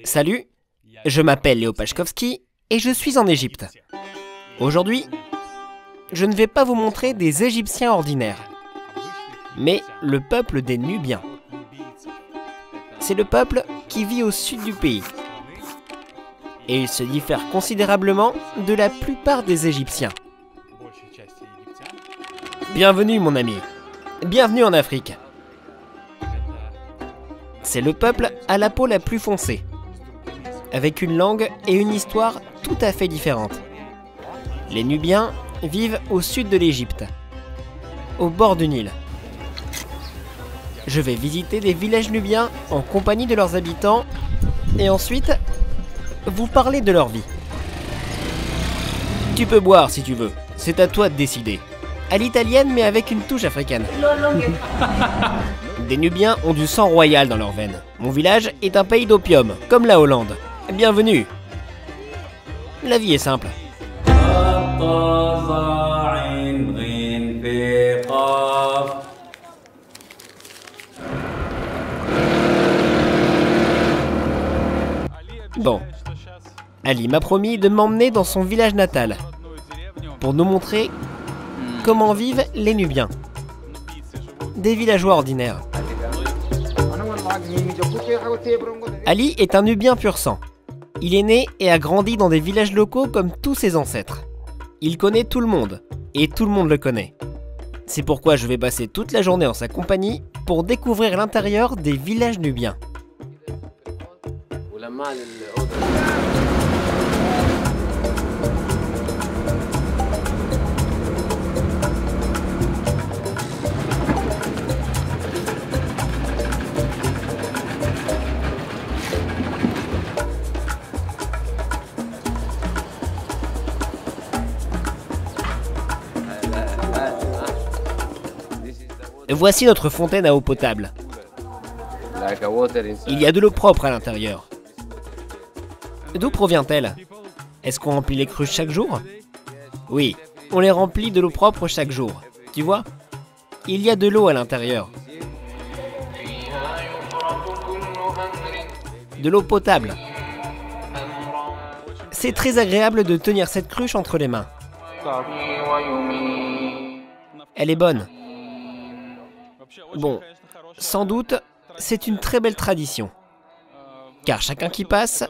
Salut, je m'appelle Léo Pachkovski et je suis en Égypte. Aujourd'hui, je ne vais pas vous montrer des Égyptiens ordinaires, mais le peuple des Nubiens. C'est le peuple qui vit au sud du pays. Et il se diffère considérablement de la plupart des Égyptiens. Bienvenue mon ami, bienvenue en Afrique. C'est le peuple à la peau la plus foncée, avec une langue et une histoire tout à fait différentes. Les Nubiens vivent au sud de l'Égypte, au bord du Nil. Je vais visiter des villages nubiens en compagnie de leurs habitants et ensuite vous parler de leur vie. Tu peux boire si tu veux, c'est à toi de décider. À l'italienne mais avec une touche africaine. Des Nubiens ont du sang royal dans leurs veines. Mon village est un pays d'opium, comme la Hollande. Bienvenue. La vie est simple. Bon, Ali m'a promis de m'emmener dans son village natal pour nous montrer comment vivent les Nubiens. Des villageois ordinaires. Ali est un Nubien pur sang. Il est né et a grandi dans des villages locaux comme tous ses ancêtres. Il connaît tout le monde, et tout le monde le connaît. C'est pourquoi je vais passer toute la journée en sa compagnie pour découvrir l'intérieur des villages nubiens. Voici notre fontaine à eau potable. Il y a de l'eau propre à l'intérieur. D'où provient-elle? Est-ce qu'on remplit les cruches chaque jour? Oui, on les remplit de l'eau propre chaque jour. Tu vois? Il y a de l'eau à l'intérieur. De l'eau potable. C'est très agréable de tenir cette cruche entre les mains. Elle est bonne. Bon, sans doute, c'est une très belle tradition, car chacun qui passe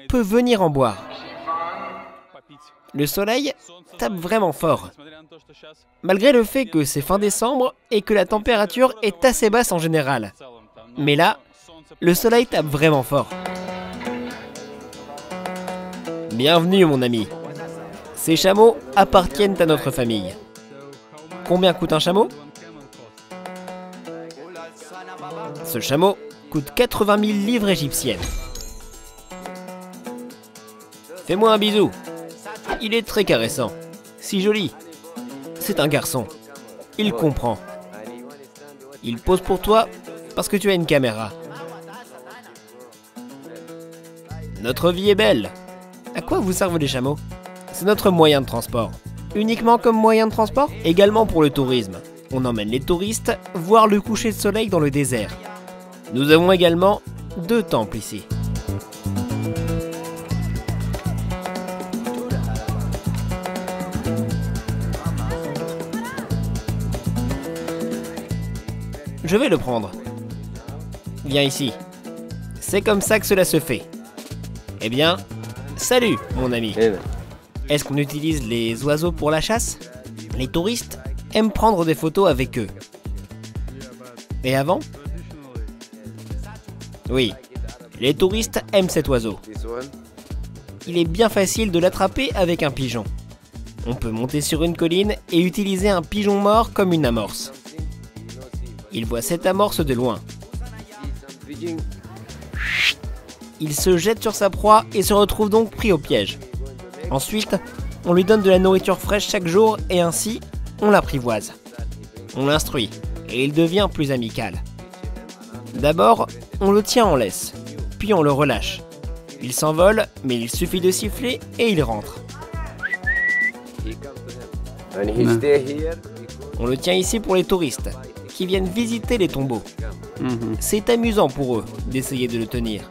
peut venir en boire. Le soleil tape vraiment fort, malgré le fait que c'est fin décembre et que la température est assez basse en général. Mais là, le soleil tape vraiment fort. Bienvenue mon ami. Ces chameaux appartiennent à notre famille. Combien coûte un chameau ? Ce chameau coûte 80 000 livres égyptiennes. Fais-moi un bisou. Il est très caressant. Si joli. C'est un garçon. Il comprend. Il pose pour toi parce que tu as une caméra. Notre vie est belle. À quoi vous servent les chameaux? C'est notre moyen de transport. Uniquement comme moyen de transport? Également pour le tourisme. On emmène les touristes voir le coucher de soleil dans le désert. Nous avons également 2 temples ici. Je vais le prendre. Viens ici. C'est comme ça que cela se fait. Eh bien, salut mon ami. Est-ce qu'on utilise les oiseaux pour la chasse? Les touristes aiment prendre des photos avec eux. Et avant? Oui, les touristes aiment cet oiseau. Il est bien facile de l'attraper avec un pigeon. On peut monter sur une colline et utiliser un pigeon mort comme une amorce. Il voit cette amorce de loin. Il se jette sur sa proie et se retrouve donc pris au piège. Ensuite, on lui donne de la nourriture fraîche chaque jour et ainsi, on l'apprivoise. On l'instruit et il devient plus amical. D'abord, on le tient en laisse, puis on le relâche. Il s'envole, mais il suffit de siffler et il rentre. On le tient ici pour les touristes, qui viennent visiter les tombeaux. C'est amusant pour eux d'essayer de le tenir.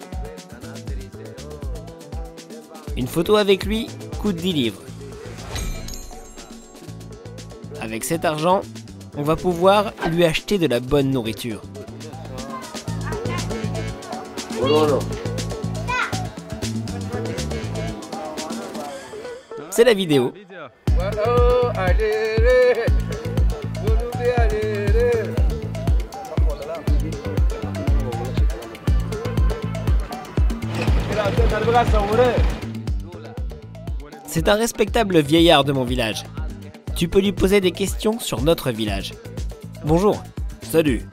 Une photo avec lui coûte 10 livres. Avec cet argent, on va pouvoir lui acheter de la bonne nourriture. C'est la vidéo. C'est un respectable vieillard de mon village. Tu peux lui poser des questions sur notre village. Bonjour. Salut.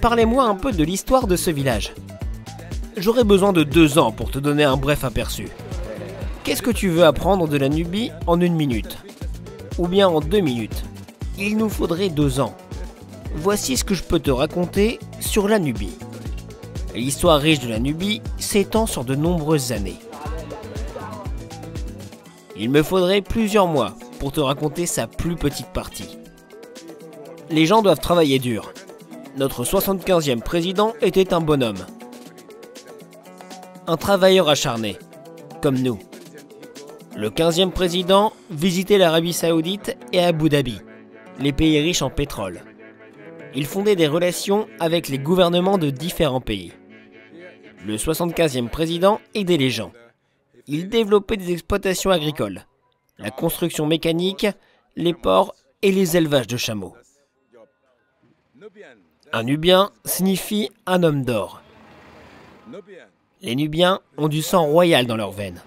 Parlez-moi un peu de l'histoire de ce village. J'aurai besoin de 2 ans pour te donner un bref aperçu. Qu'est-ce que tu veux apprendre de la Nubie en 1 minute? Ou bien en 2 minutes? Il nous faudrait 2 ans. Voici ce que je peux te raconter sur la Nubie. L'histoire riche de la Nubie s'étend sur de nombreuses années. Il me faudrait plusieurs mois pour te raconter sa plus petite partie. Les gens doivent travailler dur. Notre 75e président était un bonhomme. Un travailleur acharné, comme nous. Le 15e président visitait l'Arabie Saoudite et Abu Dhabi, les pays riches en pétrole. Il fondait des relations avec les gouvernements de différents pays. Le 75e président aidait les gens. Il développait des exploitations agricoles, la construction mécanique, les ports et les élevages de chameaux. Un Nubien signifie un homme d'or. Les Nubiens ont du sang royal dans leurs veines.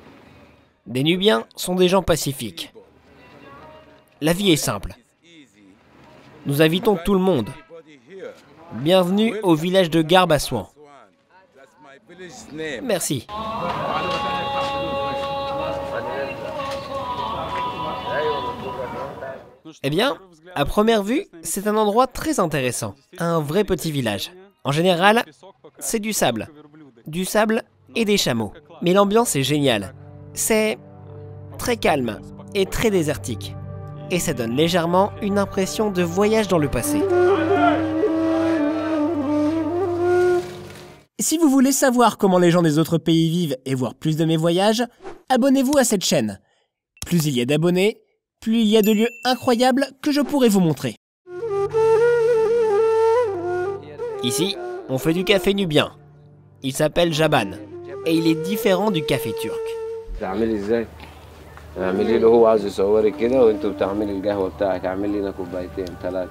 Des Nubiens sont des gens pacifiques. La vie est simple. Nous invitons tout le monde. Bienvenue au village de Garb Aswan. Merci. Eh bien, à première vue, c'est un endroit très intéressant. Un vrai petit village. En général, c'est du sable. Du sable et des chameaux. Mais l'ambiance est géniale. C'est très calme et très désertique. Et ça donne légèrement une impression de voyage dans le passé. Si vous voulez savoir comment les gens des autres pays vivent et voir plus de mes voyages, abonnez-vous à cette chaîne. Plus il y a d'abonnés, plus il y a de lieux incroyables que je pourrai vous montrer. Ici, on fait du café nubien. Il s'appelle Jaban et il est différent du café turc. اعملي له هو عاوز يصورك كده وانتوا بتعملي القهوه بتاعك اعملي لنا كوبايتين 3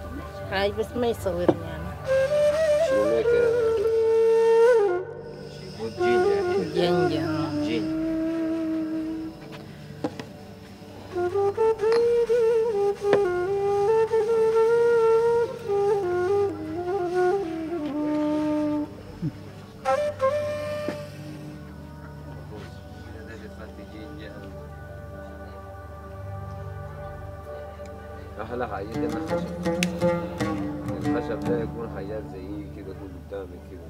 هاي بس ما يصورني انا شنو هيك جنجة احلى حاجه ان الخشب ده يكون حاجات زي كده كله قدامك كده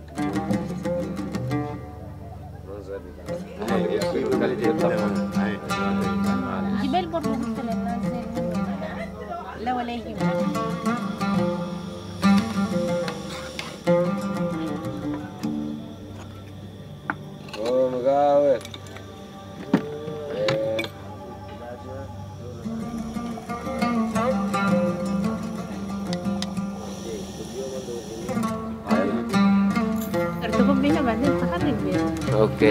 منظر جبال برضه قلت للناس لا ولا يهمك اوه مقاول Ok.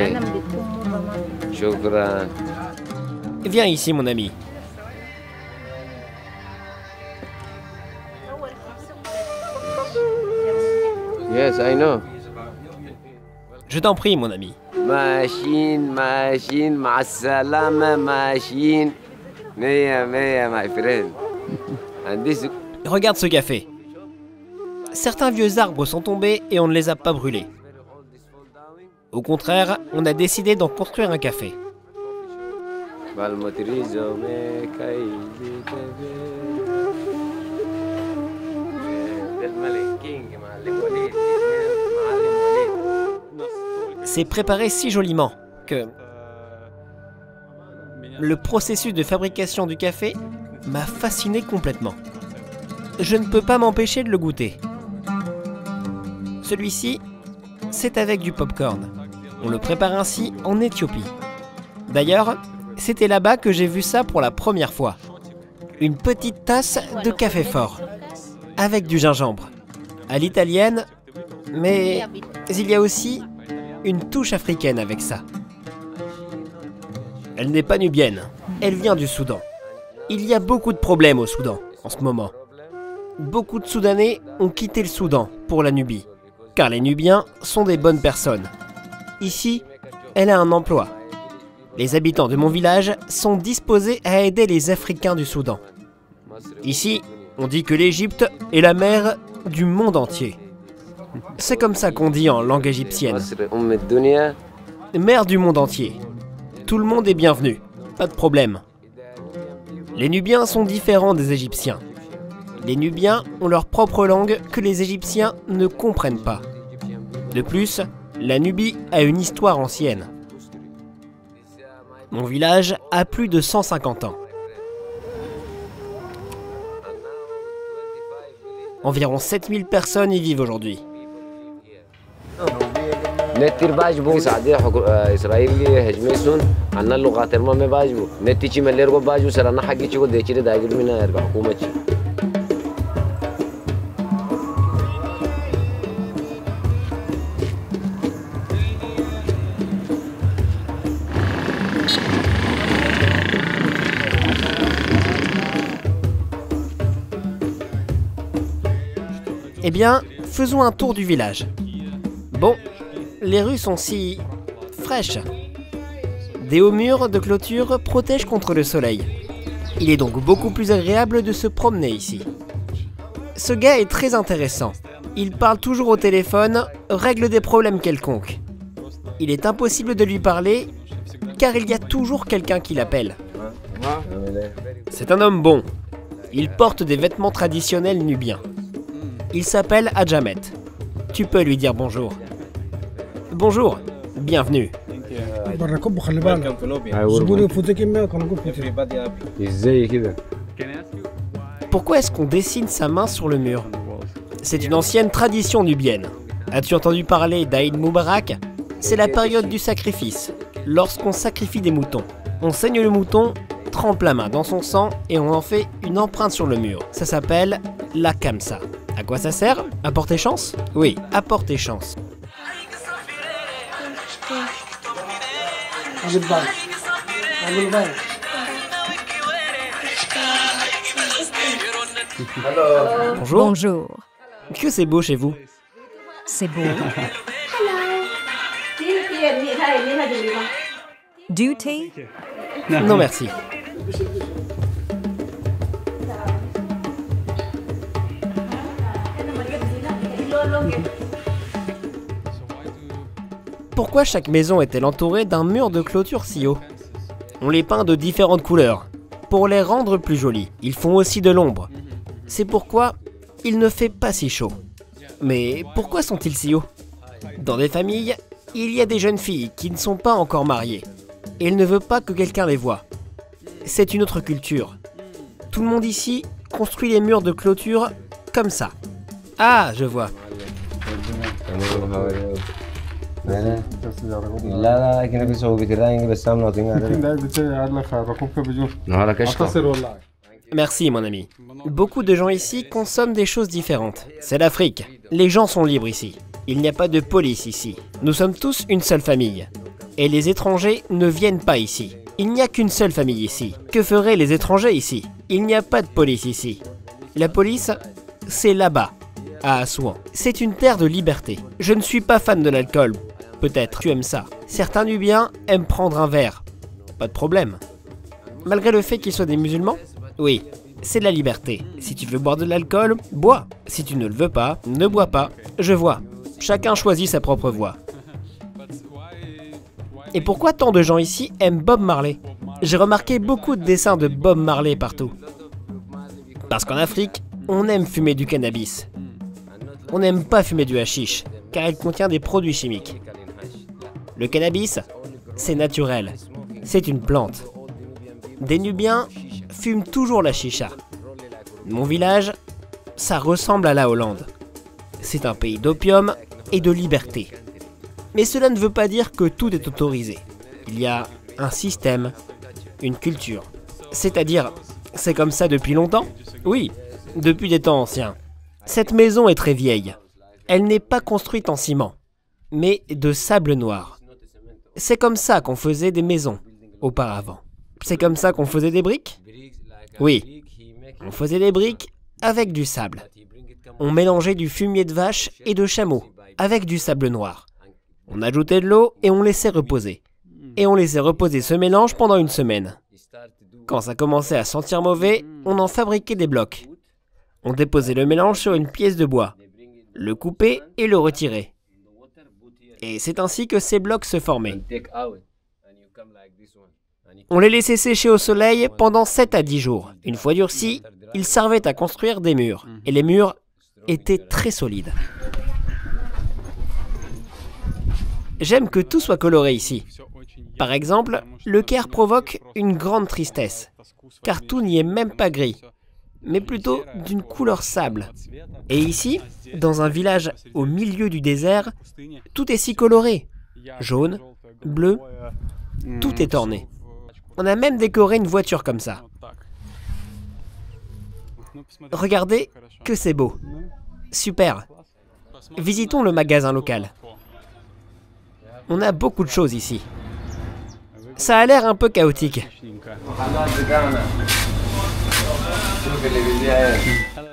Shukran. Viens ici, mon ami. Yes, I know. Je t'en prie, mon ami. Machine, مع السلامة, machine. Mea, my friend. And this... Regarde ce café. Certains vieux arbres sont tombés et on ne les a pas brûlés. Au contraire, on a décidé d'en construire un café. C'est préparé si joliment que le processus de fabrication du café m'a fasciné complètement. Je ne peux pas m'empêcher de le goûter. Celui-ci, c'est avec du popcorn. On le prépare ainsi en Éthiopie. D'ailleurs, C'était là-bas que j'ai vu ça pour la première fois. Une petite tasse de café fort, avec du gingembre, à l'italienne, mais il y a aussi une touche africaine avec ça. Elle n'est pas nubienne, elle vient du Soudan. Il y a beaucoup de problèmes au Soudan en ce moment. Beaucoup de Soudanais ont quitté le Soudan pour la Nubie, car les Nubiens sont des bonnes personnes. Ici, elle a un emploi. Les habitants de mon village sont disposés à aider les Africains du Soudan. Ici, on dit que l'Égypte est la mère du monde entier. C'est comme ça qu'on dit en langue égyptienne. Mère du monde entier. Tout le monde est bienvenu, pas de problème. Les Nubiens sont différents des Égyptiens. Les Nubiens ont leur propre langue que les Égyptiens ne comprennent pas. De plus, la Nubie a une histoire ancienne. Mon village a plus de 150 ans. Environ 7000 personnes y vivent aujourd'hui. نتر باجبو سعدي إسرائيل هجميسون أن اللغات ما باجبو نتيجي من اللي رجوا باجبو سرنا حقي شو ده يشيل ده يقول منا يرجع حكومة. Eh bien, faisons un tour du village. Bon, les rues sont si fraîches. Des hauts murs de clôture protègent contre le soleil. Il est donc beaucoup plus agréable de se promener ici. Ce gars est très intéressant. Il parle toujours au téléphone, règle des problèmes quelconques. Il est impossible de lui parler, car il y a toujours quelqu'un qui l'appelle. C'est un homme bon. Il porte des vêtements traditionnels nubiens. Il s'appelle Adjamet. Tu peux lui dire bonjour. Bonjour, bienvenue. Pourquoi est-ce qu'on dessine sa main sur le mur? C'est une ancienne tradition nubienne. As-tu entendu parler d'Aïd Moubarak? C'est la période du sacrifice, lorsqu'on sacrifie des moutons. On saigne le mouton, trempe la main dans son sang et on en fait une empreinte sur le mur. Ça s'appelle la kamsa. À quoi ça sert? À porter chance? Oui, à porter chance. Bonjour. Bonjour. Que c'est beau chez vous? C'est beau. Du thé? Non merci. Pourquoi chaque maison est-elle entourée d'un mur de clôture si haut? On les peint de différentes couleurs, pour les rendre plus jolis. Ils font aussi de l'ombre. C'est pourquoi il ne fait pas si chaud. Mais pourquoi sont-ils si hauts? Dans des familles, il y a des jeunes filles qui ne sont pas encore mariées. Et elles ne veulent pas que quelqu'un les voie. C'est une autre culture. Tout le monde ici construit les murs de clôture comme ça. Ah, je vois. Merci mon ami. Beaucoup de gens ici consomment des choses différentes. C'est l'Afrique. Les gens sont libres ici. Il n'y a pas de police ici. Nous sommes tous une seule famille. Et les étrangers ne viennent pas ici. Il n'y a qu'une seule famille ici. Que feraient les étrangers ici? Il n'y a pas de police ici. La police, c'est là-bas, à Assouan. C'est une terre de liberté. Je ne suis pas fan de l'alcool. Peut-être tu aimes ça. Certains Nubiens aiment prendre un verre. Pas de problème. Malgré le fait qu'ils soient des musulmans? Oui, c'est de la liberté. Si tu veux boire de l'alcool, bois. Si tu ne le veux pas, ne bois pas. Je vois. Chacun choisit sa propre voie. Et pourquoi tant de gens ici aiment Bob Marley? J'ai remarqué beaucoup de dessins de Bob Marley partout. Parce qu'en Afrique, on aime fumer du cannabis. On n'aime pas fumer du hashish, car il contient des produits chimiques. Le cannabis, c'est naturel. C'est une plante. Des Nubiens fument toujours la chicha. Mon village, ça ressemble à la Hollande. C'est un pays d'opium et de liberté. Mais cela ne veut pas dire que tout est autorisé. Il y a un système, une culture. C'est-à-dire, c'est comme ça depuis longtemps? Oui, depuis des temps anciens. Cette maison est très vieille. Elle n'est pas construite en ciment, mais de sable noir. C'est comme ça qu'on faisait des maisons auparavant. C'est comme ça qu'on faisait des briques? Oui, on faisait des briques avec du sable. On mélangeait du fumier de vache et de chameau avec du sable noir. On ajoutait de l'eau et on laissait reposer. Et on laissait reposer ce mélange pendant une semaine. Quand ça commençait à sentir mauvais, on en fabriquait des blocs. On déposait le mélange sur une pièce de bois, le coupait et le retirait. Et c'est ainsi que ces blocs se formaient. On les laissait sécher au soleil pendant 7 à 10 jours. Une fois durcis, ils servaient à construire des murs. Et les murs étaient très solides. J'aime que tout soit coloré ici. Par exemple, le Caire provoque une grande tristesse, car tout n'y est même pas gris, mais plutôt d'une couleur sable. Et ici, dans un village au milieu du désert, tout est si coloré. Jaune, bleu, tout est orné. On a même décoré une voiture comme ça. Regardez que c'est beau. Super. Visitons le magasin local. On a beaucoup de choses ici. Ça a l'air un peu chaotique.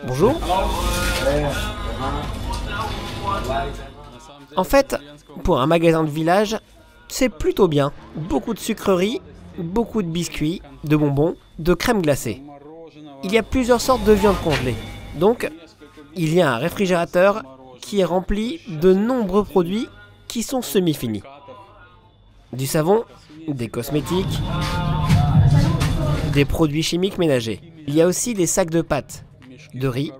Bonjour. En fait, pour un magasin de village, c'est plutôt bien. Beaucoup de sucreries, beaucoup de biscuits, de bonbons, de crème glacée. Il y a plusieurs sortes de viande congelée. Donc, il y a un réfrigérateur qui est rempli de nombreux produits qui sont semi-finis. Du savon, des cosmétiques, des produits chimiques ménagers. Il y a aussi des sacs de pâtes, de riz,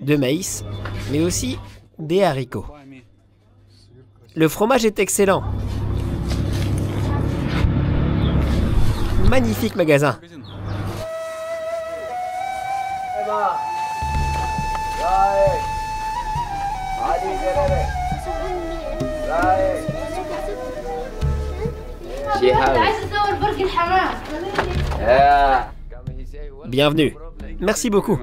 de maïs, mais aussi des haricots. Le fromage est excellent. Magnifique magasin. Bienvenue. Merci beaucoup.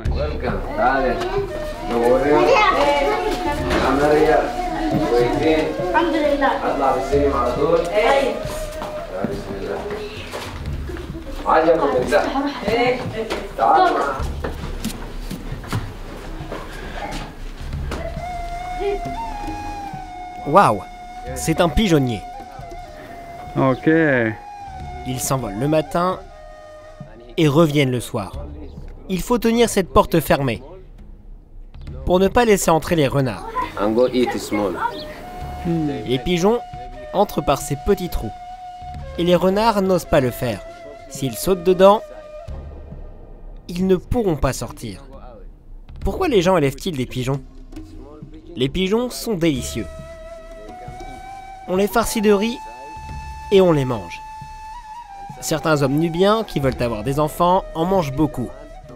Waouh, c'est un pigeonnier. Ok. Ils s'envolent le matin et reviennent le soir. Il faut tenir cette porte fermée pour ne pas laisser entrer les renards. Les pigeons entrent par ces petits trous et les renards n'osent pas le faire. S'ils sautent dedans, ils ne pourront pas sortir. Pourquoi les gens élèvent-ils des pigeons? Les pigeons sont délicieux. On les farcit de riz et on les mange. Certains hommes nubiens qui veulent avoir des enfants en mangent beaucoup.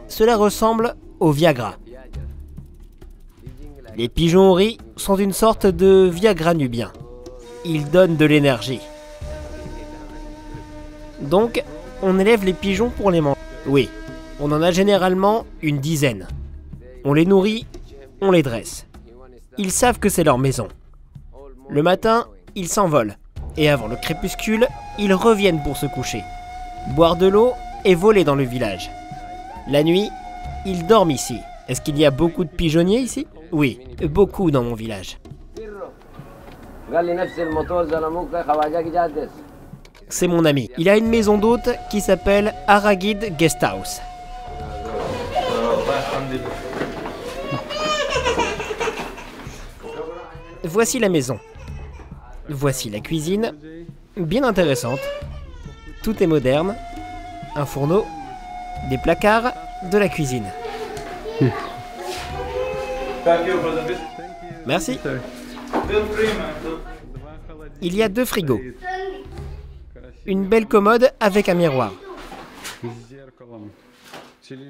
Cela ressemble au Viagra. Les pigeons au riz sont une sorte de Viagra nubien. Ils donnent de l'énergie. Donc, on élève les pigeons pour les manger. Oui, on en a généralement une dizaine. On les nourrit, on les dresse. Ils savent que c'est leur maison. Le matin, ils s'envolent. Et avant le crépuscule, ils reviennent pour se coucher, boire de l'eau et voler dans le village. La nuit, ils dorment ici. Est-ce qu'il y a beaucoup de pigeonniers ici? Oui, beaucoup dans mon village. C'est mon ami. Il a une maison d'hôte qui s'appelle Aragid Guest House. Voici la maison. Voici la cuisine, bien intéressante. Tout est moderne. Un fourneau, des placards, de la cuisine. Merci. Il y a 2 frigos. Une belle commode avec un miroir.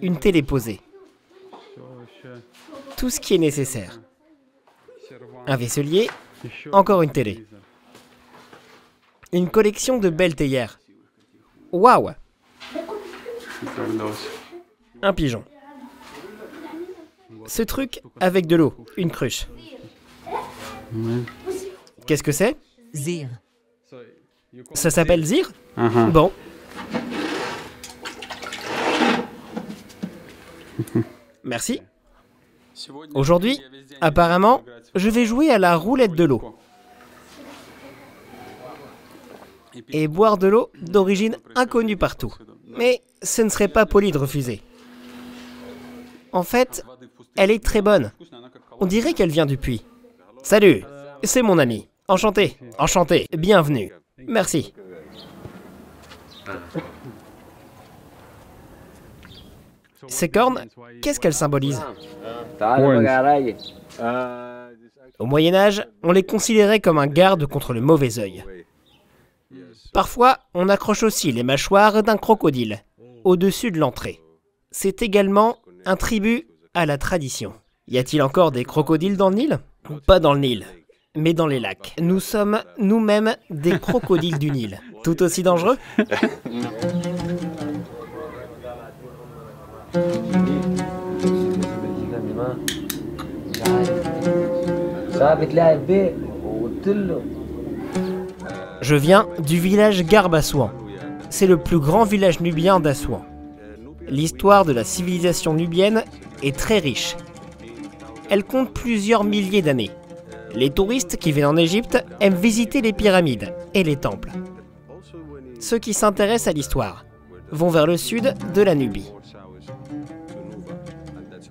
Une télé posée. Tout ce qui est nécessaire. Un vaisselier, encore une télé. Une collection de belles théières. Waouh! Un pigeon. Ce truc avec de l'eau, une cruche. Qu'est-ce que c'est? Zir. Ça s'appelle Zir? Uh-huh. Bon. Merci. Aujourd'hui, apparemment, je vais jouer à la roulette de l'eau. Et boire de l'eau d'origine inconnue partout. Mais ce ne serait pas poli de refuser. En fait, elle est très bonne. On dirait qu'elle vient du puits. Salut, c'est mon ami. Enchanté, enchanté, bienvenue. Merci. Ces cornes, qu'est-ce qu'elles symbolisent? Au Moyen-Âge, on les considérait comme un garde contre le mauvais œil. Parfois, on accroche aussi les mâchoires d'un crocodile au-dessus de l'entrée. C'est également un tribut à la tradition. Y a-t-il encore des crocodiles dans le Nil? Pas dans le Nil, mais dans les lacs. Nous sommes nous-mêmes des crocodiles du Nil. Tout aussi dangereux? Je viens du village Garbe-Assouan. C'est le plus grand village nubien d'Assouan. L'histoire de la civilisation nubienne est très riche. Elle compte plusieurs milliers d'années. Les touristes qui viennent en Égypte aiment visiter les pyramides et les temples. Ceux qui s'intéressent à l'histoire vont vers le sud de la Nubie.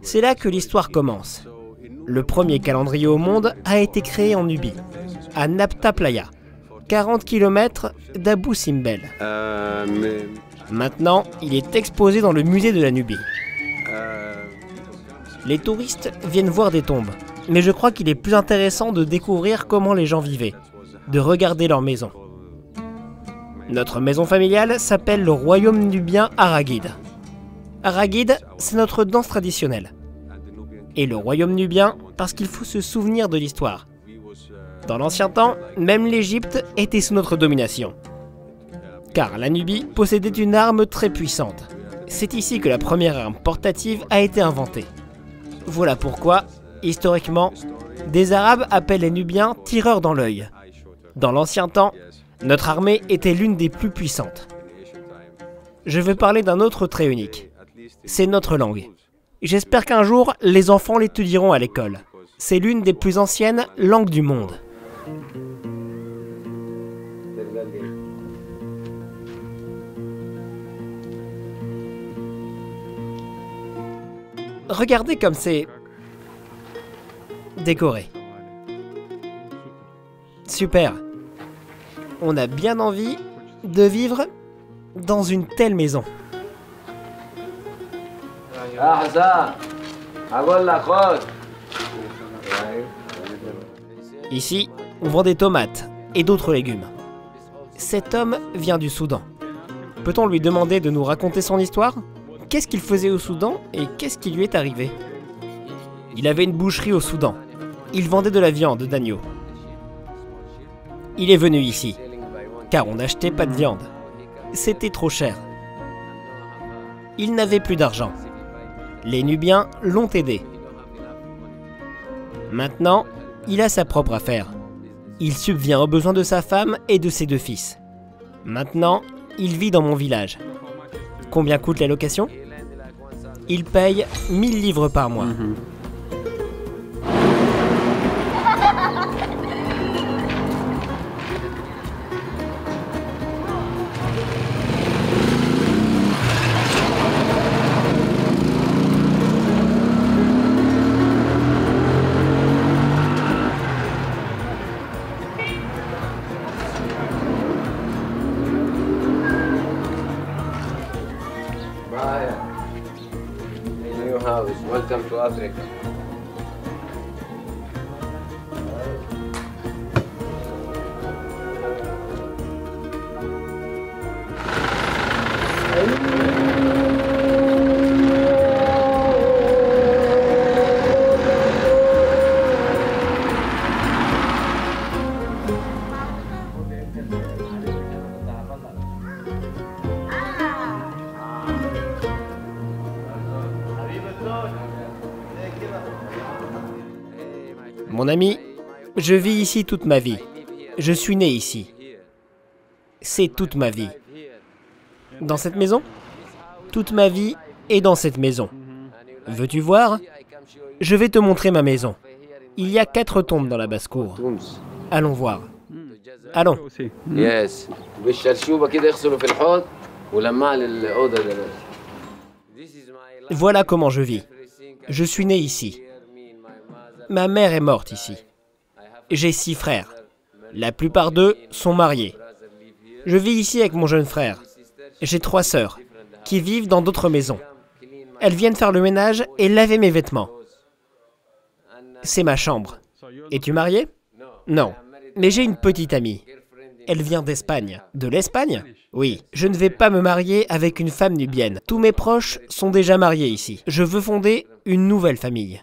C'est là que l'histoire commence. Le premier calendrier au monde a été créé en Nubie, à Nabta Playa, 40 km d'Abou Simbel. Maintenant, il est exposé dans le musée de la Nubie. Les touristes viennent voir des tombes, mais je crois qu'il est plus intéressant de découvrir comment les gens vivaient, de regarder leurs maisons. Notre maison familiale s'appelle le royaume nubien Aragide. Aragide, c'est notre danse traditionnelle. Et le royaume nubien, parce qu'il faut se souvenir de l'histoire. Dans l'ancien temps, même l'Égypte était sous notre domination. Car la Nubie possédait une arme très puissante. C'est ici que la première arme portative a été inventée. Voilà pourquoi, historiquement, des Arabes appellent les Nubiens tireurs dans l'œil. Dans l'ancien temps, notre armée était l'une des plus puissantes. Je veux parler d'un autre trait unique. C'est notre langue. J'espère qu'un jour, les enfants l'étudieront à l'école. C'est l'une des plus anciennes langues du monde. Regardez comme c'est décoré. Super. On a bien envie de vivre dans une telle maison. Ici, on vend des tomates et d'autres légumes. Cet homme vient du Soudan. Peut-on lui demander de nous raconter son histoire? Qu'est-ce qu'il faisait au Soudan et qu'est-ce qui lui est arrivé? Il avait une boucherie au Soudan. Il vendait de la viande d'agneau. Il est venu ici, car on n'achetait pas de viande. C'était trop cher. Il n'avait plus d'argent. Les Nubiens l'ont aidé. Maintenant, il a sa propre affaire. Il subvient aux besoins de sa femme et de ses 2 fils. Maintenant, il vit dans mon village. Combien coûte la location? Il paye 1000 livres par mois. Welcome to Africa. Mon ami, je vis ici toute ma vie. Je suis né ici. C'est toute ma vie. Dans cette maison? Toute ma vie est dans cette maison. Veux-tu voir? Je vais te montrer ma maison. Il y a 4 tombes dans la basse-cour. Allons voir. Allons. aussi. Yes. بالشرشوبة كده يغسلوا في الحوض ولماع للأوضة دلوقتي. Voilà comment je vis. Je suis né ici. Ma mère est morte ici. J'ai 6 frères. La plupart d'eux sont mariés. Je vis ici avec mon jeune frère. J'ai 3 sœurs qui vivent dans d'autres maisons. Elles viennent faire le ménage et laver mes vêtements. C'est ma chambre. Es-tu marié? Non. Mais j'ai une petite amie. Elle vient d'Espagne. De l'Espagne? Oui. Je ne vais pas me marier avec une femme nubienne. Tous mes proches sont déjà mariés ici. Je veux fonder une nouvelle famille.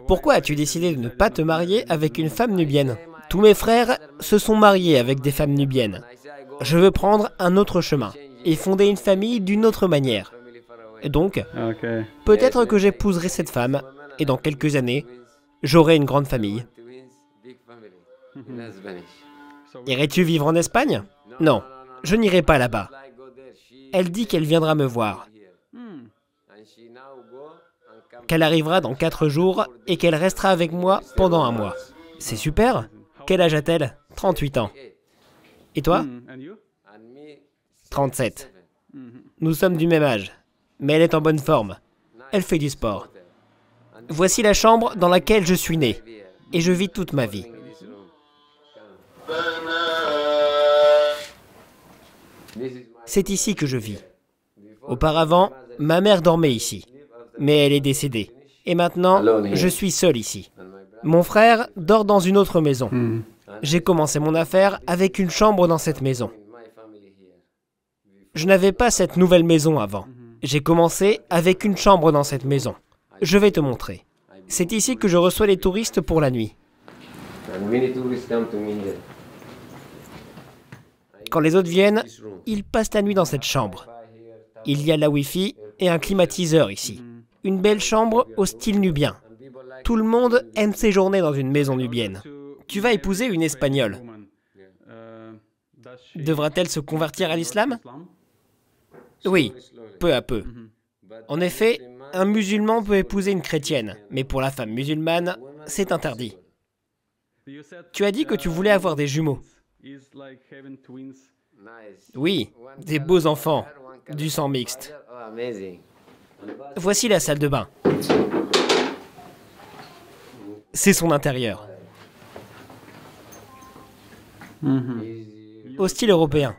Pourquoi as-tu décidé de ne pas te marier avec une femme nubienne? Tous mes frères se sont mariés avec des femmes nubiennes. Je veux prendre un autre chemin et fonder une famille d'une autre manière. Et donc, peut-être que j'épouserai cette femme et dans quelques années, j'aurai une grande famille. Irais-tu vivre en Espagne? Non, je n'irai pas là-bas. Elle dit qu'elle viendra me voir. Qu'elle arrivera dans 4 jours et qu'elle restera avec moi pendant 1 mois. C'est super. Quel âge a-t-elle? 38 ans. Et toi? 37. Nous sommes du même âge, mais elle est en bonne forme. Elle fait du sport. Voici la chambre dans laquelle je suis né, et je vis toute ma vie. C'est ici que je vis. Auparavant, ma mère dormait ici, mais elle est décédée. Et maintenant, je suis seul ici. Mon frère dort dans une autre maison. J'ai commencé mon affaire avec une chambre dans cette maison. Je n'avais pas cette nouvelle maison avant. J'ai commencé avec une chambre dans cette maison. Je vais te montrer. C'est ici que je reçois les touristes pour la nuit. Quand les autres viennent, ils passent la nuit dans cette chambre. Il y a la Wi-Fi et un climatiseur ici. Une belle chambre au style nubien. Tout le monde aime séjourner dans une maison nubienne. Tu vas épouser une Espagnole. Devra-t-elle se convertir à l'islam? Oui, peu à peu. En effet, un musulman peut épouser une chrétienne, mais pour la femme musulmane, c'est interdit. Tu as dit que tu voulais avoir des jumeaux. Oui, des beaux enfants, du sang mixte. Voici la salle de bain. C'est son intérieur. Au style européen.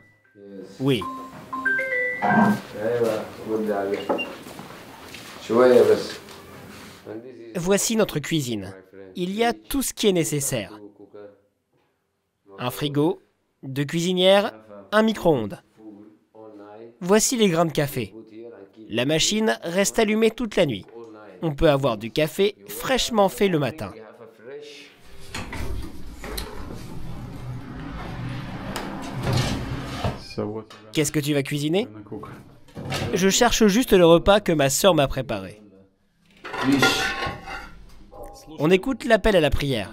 Oui. Voici notre cuisine. Il y a tout ce qui est nécessaire. Un frigo, 2 cuisinières, un micro-ondes. Voici les grains de café. La machine reste allumée toute la nuit. On peut avoir du café fraîchement fait le matin. Qu'est-ce que tu vas cuisiner? Je cherche juste le repas que ma sœur m'a préparé. On écoute l'appel à la prière.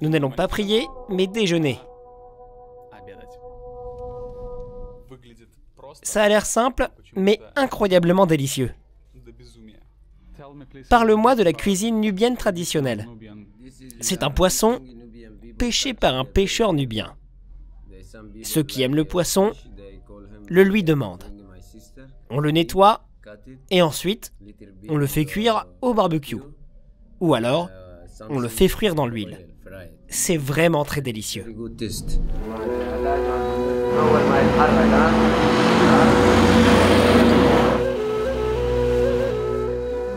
Nous n'allons pas prier, mais déjeuner. Ça a l'air simple, mais incroyablement délicieux. Parle-moi de la cuisine nubienne traditionnelle. C'est un poisson pêché par un pêcheur nubien. Ceux qui aiment le poisson le lui demandent. On le nettoie et ensuite on le fait cuire au barbecue. Ou alors on le fait frire dans l'huile. C'est vraiment très délicieux.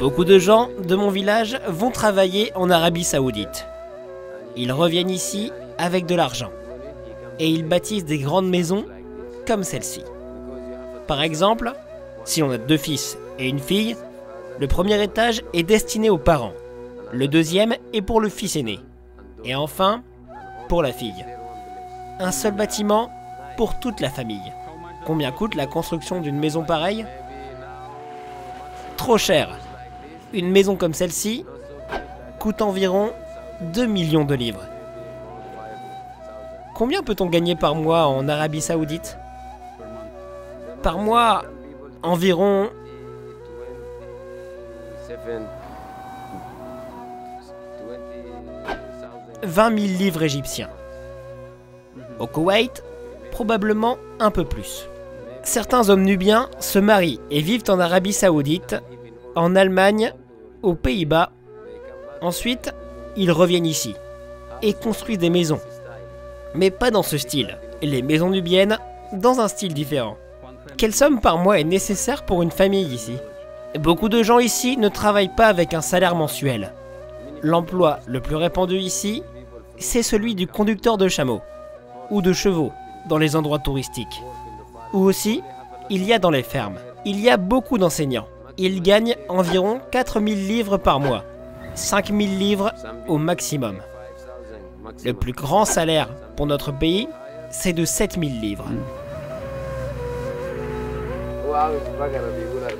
Beaucoup de gens de mon village vont travailler en Arabie Saoudite. Ils reviennent ici avec de l'argent et ils bâtissent des grandes maisons comme celle-ci. Par exemple, si l'on a 2 fils et une fille, le premier étage est destiné aux parents, le deuxième est pour le fils aîné, et enfin, pour la fille. Un seul bâtiment pour toute la famille. Combien coûte la construction d'une maison pareille? Trop cher. Une maison comme celle-ci coûte environ 2 millions de livres. Combien peut-on gagner par mois en Arabie Saoudite? Par mois, environ 20 000 livres égyptiens. Au Koweït, probablement un peu plus. Certains hommes nubiens se marient et vivent en Arabie Saoudite, en Allemagne, aux Pays-Bas. Ensuite, ils reviennent ici et construisent des maisons. Mais pas dans ce style. Les maisons nubiennes, dans un style différent. Quelle somme par mois est nécessaire pour une famille ici? Beaucoup de gens ici ne travaillent pas avec un salaire mensuel. L'emploi le plus répandu ici, c'est celui du conducteur de chameaux ou de chevaux dans les endroits touristiques. Ou aussi, il y a dans les fermes. Il y a beaucoup d'enseignants. Ils gagnent environ 4 000 livres par mois. 5 000 livres au maximum. Le plus grand salaire pour notre pays, c'est de 7 000 livres.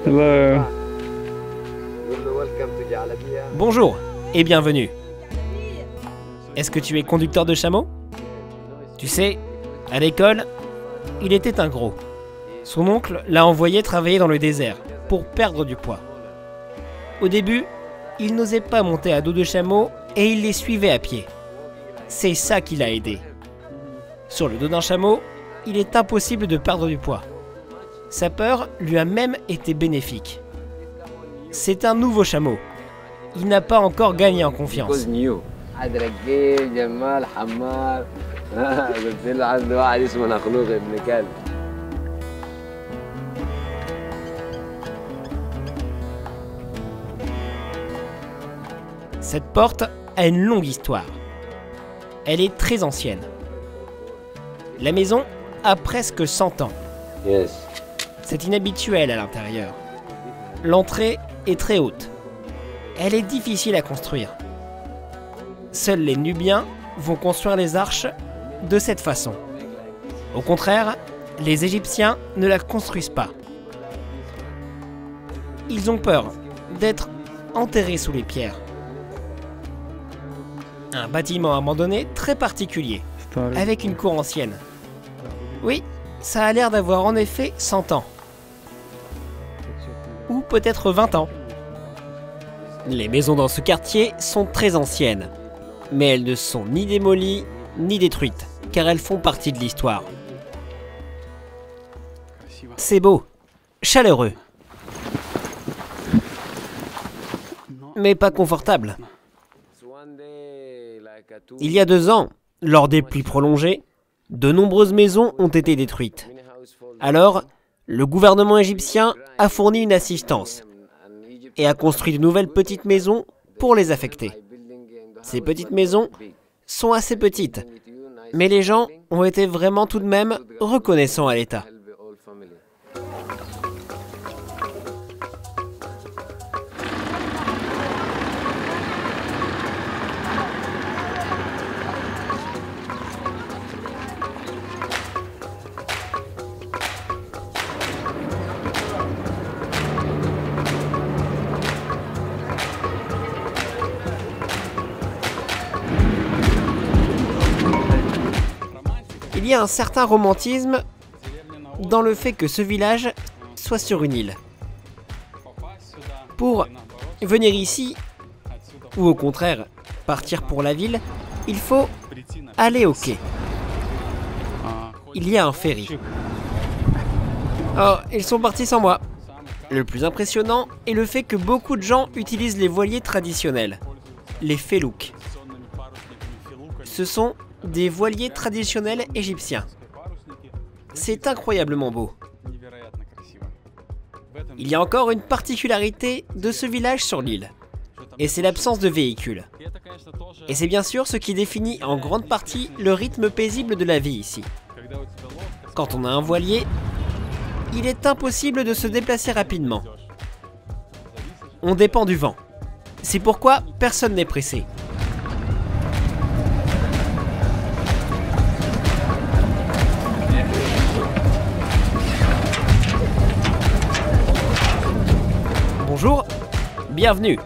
Hello. Bonjour et bienvenue. Est-ce que tu es conducteur de chameau? Tu sais, à l'école, il était un gros. Son oncle l'a envoyé travailler dans le désert pour perdre du poids. Au début, il n'osait pas monter à dos de chameau et il les suivait à pied. C'est ça qui l'a aidé. Sur le dos d'un chameau, il est impossible de perdre du poids. Sa peur lui a même été bénéfique. C'est un nouveau chameau. Il n'a pas encore gagné en confiance. Cette porte a une longue histoire. Elle est très ancienne. La maison a presque 100 ans. C'est inhabituel à l'intérieur. L'entrée est très haute. Elle est difficile à construire. Seuls les Nubiens vont construire les arches de cette façon. Au contraire, les Égyptiens ne la construisent pas. Ils ont peur d'être enterrés sous les pierres. Un bâtiment abandonné très particulier, avec une cour ancienne. Oui, ça a l'air d'avoir en effet 100 ans. Ou peut-être 20 ans. Les maisons dans ce quartier sont très anciennes, mais elles ne sont ni démolies ni détruites, car elles font partie de l'histoire. C'est beau, chaleureux, mais pas confortable. Il y a 2 ans, lors des pluies prolongées, de nombreuses maisons ont été détruites. Alors, le gouvernement égyptien a fourni une assistance et a construit de nouvelles petites maisons pour les affectés. Ces petites maisons sont assez petites, mais les gens ont été vraiment tout de même reconnaissants à l'État. Il y a un certain romantisme dans le fait que ce village soit sur une île. Pour venir ici, ou au contraire, partir pour la ville, il faut aller au quai. Il y a un ferry. Oh, ils sont partis sans moi. Le plus impressionnant est le fait que beaucoup de gens utilisent les voiliers traditionnels, les felouks. Ce sont des voiliers traditionnels égyptiens. C'est incroyablement beau. Il y a encore une particularité de ce village sur l'île, et c'est l'absence de véhicules. Et c'est bien sûr ce qui définit en grande partie le rythme paisible de la vie ici. Quand on a un voilier, il est impossible de se déplacer rapidement. On dépend du vent. C'est pourquoi personne n'est pressé. Bienvenue.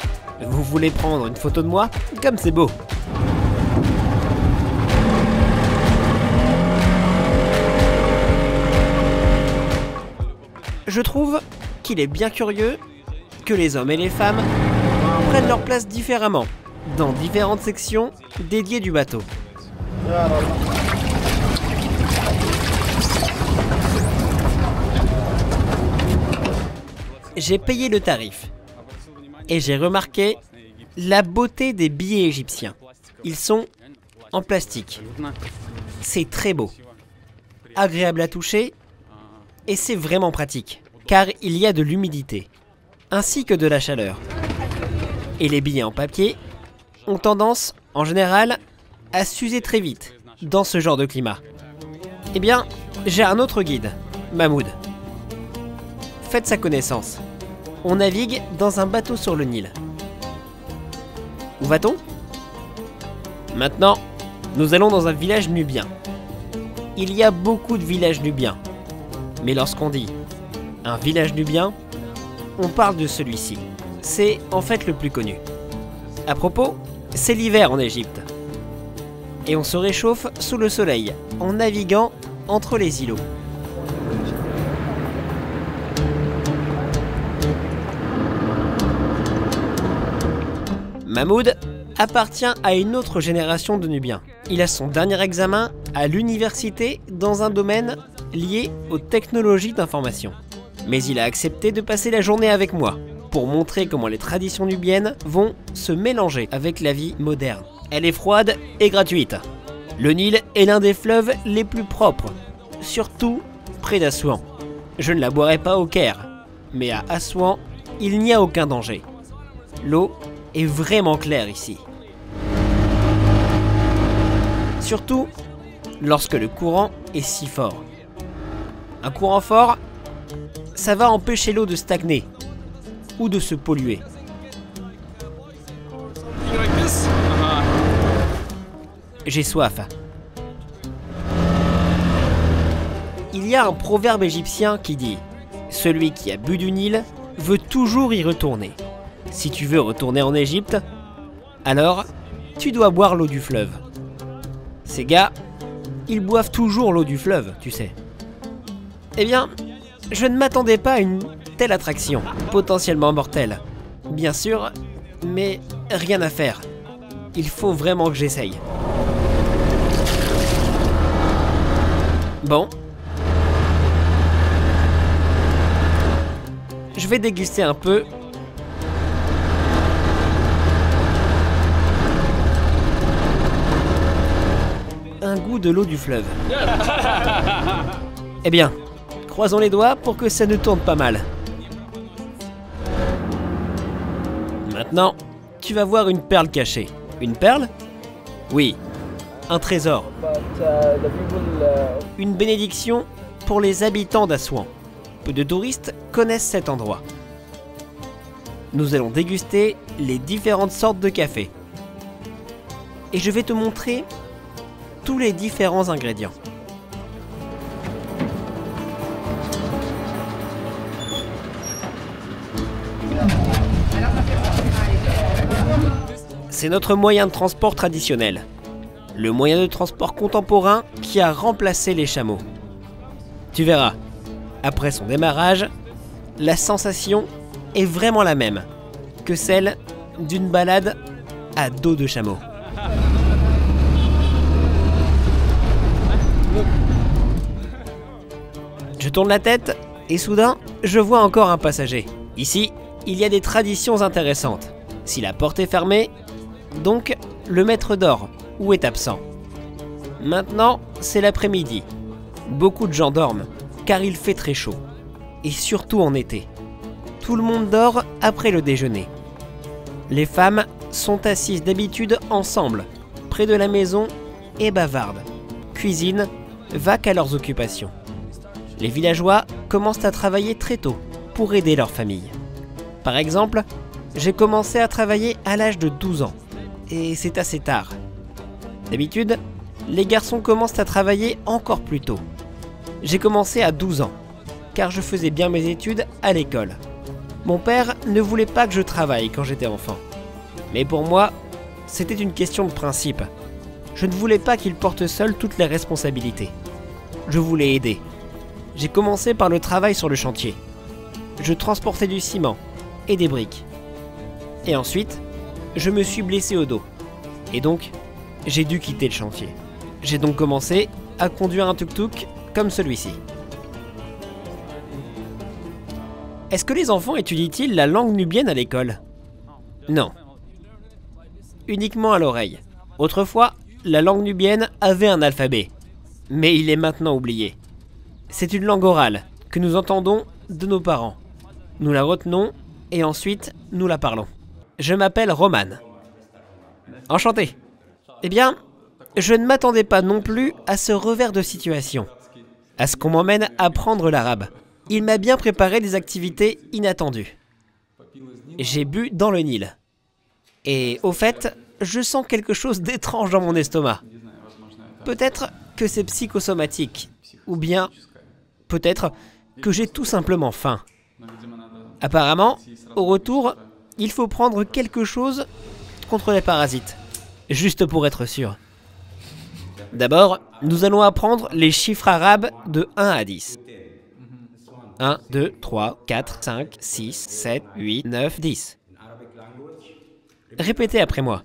Vous voulez prendre une photo de moi? Comme c'est beau. Je trouve qu'il est bien curieux que les hommes et les femmes prennent leur place différemment dans différentes sections dédiées du bateau. J'ai payé le tarif et j'ai remarqué la beauté des billets égyptiens. Ils sont en plastique. C'est très beau, agréable à toucher et c'est vraiment pratique car il y a de l'humidité ainsi que de la chaleur. Et les billets en papier ont tendance, en général, à s'user très vite dans ce genre de climat. Eh bien, j'ai un autre guide, Mahmoud. Faites sa connaissance. On navigue dans un bateau sur le Nil. Où va-t-on? Maintenant, nous allons dans un village nubien. Il y a beaucoup de villages nubiens. Mais lorsqu'on dit un village nubien, on parle de celui-ci. C'est en fait le plus connu. À propos, c'est l'hiver en Égypte. Et on se réchauffe sous le soleil en naviguant entre les îlots. Mahmoud appartient à une autre génération de Nubiens. Il a son dernier examen à l'université dans un domaine lié aux technologies d'information. Mais il a accepté de passer la journée avec moi pour montrer comment les traditions nubiennes vont se mélanger avec la vie moderne. Elle est froide et gratuite. Le Nil est l'un des fleuves les plus propres, surtout près d'Assouan. Je ne la boirai pas au Caire, mais à Assouan, il n'y a aucun danger. L'eau est vraiment claire ici. Surtout lorsque le courant est si fort. Un courant fort, ça va empêcher l'eau de stagner ou de se polluer. J'ai soif. Il y a un proverbe égyptien qui dit « Celui qui a bu du Nil veut toujours y retourner. Si tu veux retourner en Égypte, alors tu dois boire l'eau du fleuve. » Ces gars, ils boivent toujours l'eau du fleuve, tu sais. Eh bien, je ne m'attendais pas à une telle attraction, potentiellement mortelle. Bien sûr, mais rien à faire. Il faut vraiment que j'essaye. Bon. Je vais déguster un peu. Un goût de l'eau du fleuve. Eh bien, croisons les doigts pour que ça ne tourne pas mal. Maintenant, tu vas voir une perle cachée. Une perle? Oui, un trésor. Une bénédiction pour les habitants d'Assouan. Peu de touristes connaissent cet endroit. Nous allons déguster les différentes sortes de café. Et je vais te montrer tous les différents ingrédients. C'est notre moyen de transport traditionnel. Le moyen de transport contemporain qui a remplacé les chameaux. Tu verras, après son démarrage, la sensation est vraiment la même que celle d'une balade à dos de chameau. Je tourne la tête et soudain, je vois encore un passager. Ici, il y a des traditions intéressantes. Si la porte est fermée, donc le maître dort ou est absent. Maintenant, c'est l'après-midi. Beaucoup de gens dorment car il fait très chaud. Et surtout en été. Tout le monde dort après le déjeuner. Les femmes sont assises d'habitude ensemble, près de la maison et bavardent. Cuisinent, vaquent à leurs occupations. Les villageois commencent à travailler très tôt pour aider leur famille. Par exemple, j'ai commencé à travailler à l'âge de 12 ans. Et c'est assez tard. D'habitude, les garçons commencent à travailler encore plus tôt. J'ai commencé à 12 ans, car je faisais bien mes études à l'école. Mon père ne voulait pas que je travaille quand j'étais enfant. Mais pour moi, c'était une question de principe. Je ne voulais pas qu'il porte seul toutes les responsabilités. Je voulais aider. J'ai commencé par le travail sur le chantier. Je transportais du ciment et des briques. Et ensuite, je me suis blessé au dos. Et donc, j'ai dû quitter le chantier. J'ai donc commencé à conduire un tuk-tuk comme celui-ci. Est-ce que les enfants étudient-ils la langue nubienne à l'école? Non. Uniquement à l'oreille. Autrefois, la langue nubienne avait un alphabet. Mais il est maintenant oublié. C'est une langue orale que nous entendons de nos parents. Nous la retenons et ensuite nous la parlons. Je m'appelle Roman. Enchanté. Eh bien, je ne m'attendais pas non plus à ce revers de situation. À ce qu'on m'emmène à apprendre l'arabe. Il m'a bien préparé des activités inattendues. J'ai bu dans le Nil. Et au fait, je sens quelque chose d'étrange dans mon estomac. Peut-être que c'est psychosomatique. Ou bien, peut-être que j'ai tout simplement faim. Apparemment, au retour, il faut prendre quelque chose contre les parasites. Juste pour être sûr. D'abord, nous allons apprendre les chiffres arabes de 1 à 10. 1, 2, 3, 4, 5, 6, 7, 8, 9, 10. Répétez après moi.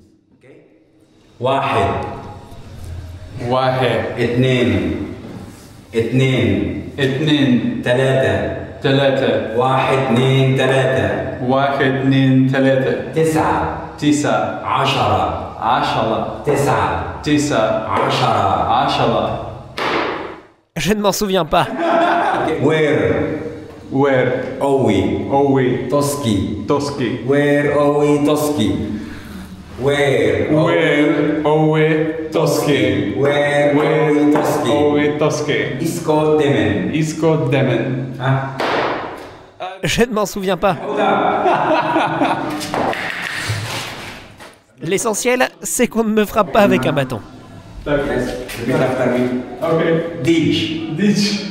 واحد واحد اثنين ثلاثة واحد اثنين ثلاثة تسعة 10 10 Je ne m'en souviens pas. Where أوي Toski توسكي Where Toski Where توسكي Toski توسكي Isko Demen Je ne m'en souviens pas. L'essentiel, c'est qu'on ne me frappe pas avec un bâton. Repeat after me. Okay. Ditch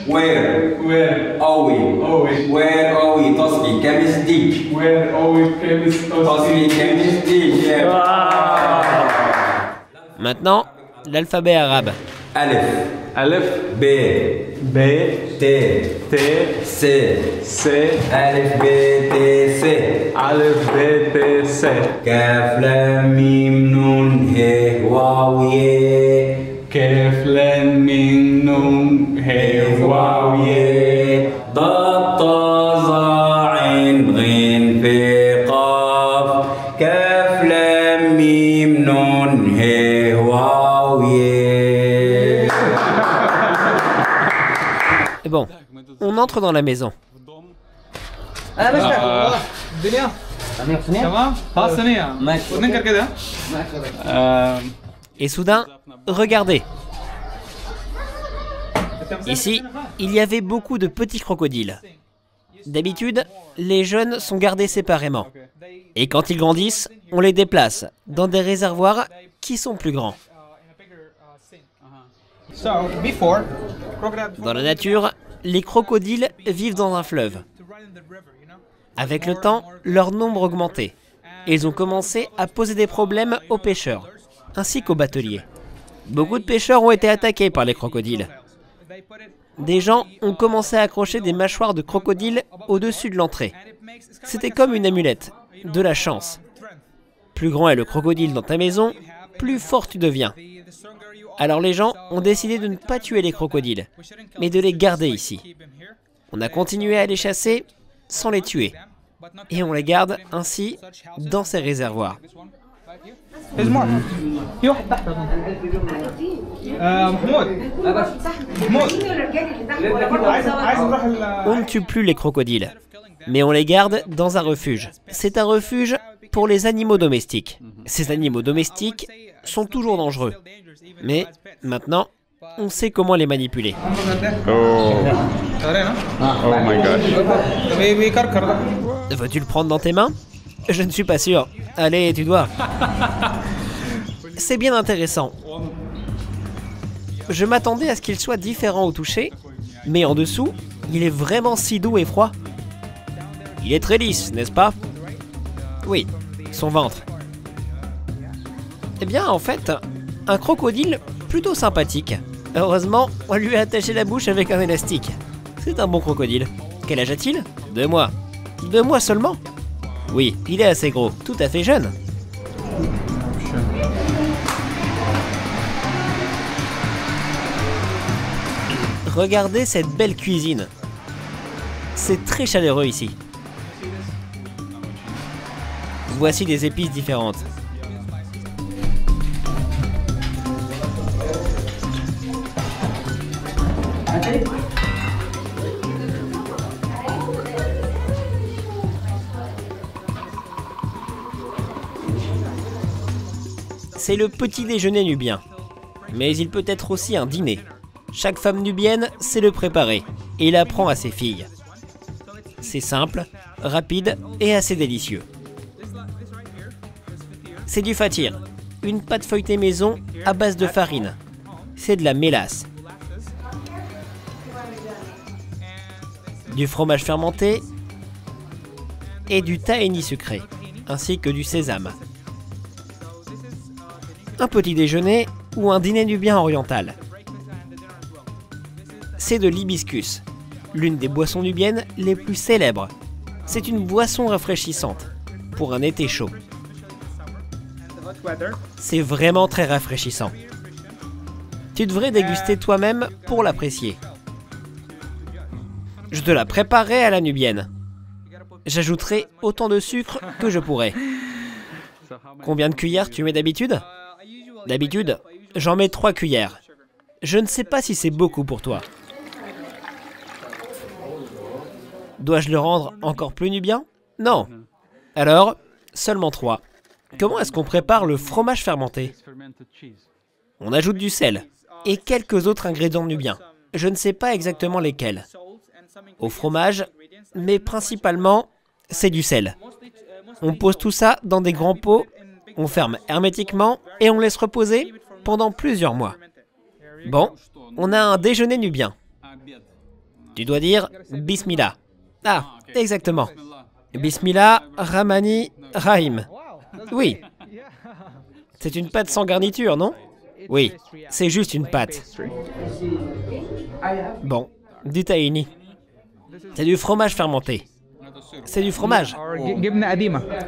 Where Where Toski Kemis Ditch Where Toski Kemis Ditch Maintenant, l'alphabet arabe. Alef B B T T C C Alef B T C ألف ب ت س كاف لام ميم نون هي واو يه كاف لام ميم نون ه واو ي ضاد طا ظا عين غين في قاف كاف لام ميم نون هي واو يه. Bon, on entre dans la maison. Et soudain, regardez. Ici, il y avait beaucoup de petits crocodiles. D'habitude, les jeunes sont gardés séparément. Et quand ils grandissent, on les déplace dans des réservoirs qui sont plus grands. Dans la nature, les crocodiles vivent dans un fleuve. Avec le temps, leur nombre augmentait. Et ils ont commencé à poser des problèmes aux pêcheurs, ainsi qu'aux bateliers. Beaucoup de pêcheurs ont été attaqués par les crocodiles. Des gens ont commencé à accrocher des mâchoires de crocodile au-dessus de l'entrée. C'était comme une amulette, de la chance. Plus grand est le crocodile dans ta maison, plus fort tu deviens. Alors les gens ont décidé de ne pas tuer les crocodiles, mais de les garder ici. On a continué à les chasser sans les tuer. Et on les garde ainsi dans ces réservoirs. On ne tue plus les crocodiles, mais on les garde dans un refuge. C'est un refuge pour les animaux domestiques. Ces animaux domestiques sont toujours dangereux. Mais maintenant, on sait comment les manipuler. Oh my gosh. Veux-tu le prendre dans tes mains? Je ne suis pas sûr. Allez, tu dois. C'est bien intéressant. Je m'attendais à ce qu'il soit différent au toucher, mais en dessous, il est vraiment si doux et froid. Il est très lisse, n'est-ce pas? Oui, son ventre. Eh bien, en fait, un crocodile plutôt sympathique. Heureusement, on lui a attaché la bouche avec un élastique. C'est un bon crocodile. Quel âge a-t-il? 2 mois. 2 mois seulement? Oui, il est assez gros, tout à fait jeune. Regardez cette belle cuisine. C'est très chaleureux ici. Voici des épices différentes. C'est le petit déjeuner nubien. Mais il peut être aussi un dîner. Chaque femme nubienne sait le préparer et l'apprend à ses filles. C'est simple, rapide et assez délicieux. C'est du fatir, une pâte feuilletée maison à base de farine. C'est de la mélasse. Du fromage fermenté et du tahini sucré, ainsi que du sésame. Un petit déjeuner ou un dîner nubien oriental. C'est de l'hibiscus, l'une des boissons nubiennes les plus célèbres. C'est une boisson rafraîchissante pour un été chaud. C'est vraiment très rafraîchissant. Tu devrais déguster toi-même pour l'apprécier. Je te la préparerai à la nubienne. J'ajouterai autant de sucre que je pourrai. Combien de cuillères tu mets d'habitude? D'habitude, j'en mets 3 cuillères. Je ne sais pas si c'est beaucoup pour toi. Dois-je le rendre encore plus nubien? Non. Alors, seulement 3. Comment est-ce qu'on prépare le fromage fermenté? On ajoute du sel et quelques autres ingrédients nubiens. Je ne sais pas exactement lesquels. Au fromage, mais principalement, c'est du sel. On pose tout ça dans des grands pots, on ferme hermétiquement et on laisse reposer pendant plusieurs mois. Bon, on a un déjeuner nubien. Tu dois dire Bismillah. Ah, exactement. Bismillah, Rahmani, Rahim. Oui. C'est une pâte sans garniture, non? Oui, c'est juste une pâte. Bon, du tahini. C'est du fromage fermenté. C'est du fromage.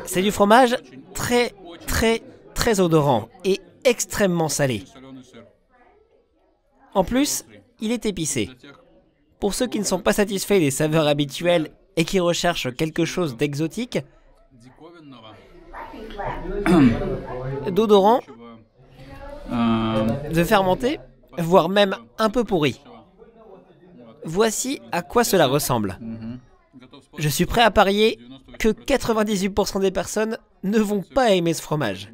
C'est du fromage très odorant et extrêmement salé. En plus, il est épicé. Pour ceux qui ne sont pas satisfaits des saveurs habituelles et qui recherchent quelque chose d'exotique, d'odorant, de fermenté, voire même un peu pourri. Voici à quoi cela ressemble. Je suis prêt à parier que 98% des personnes ne vont pas aimer ce fromage.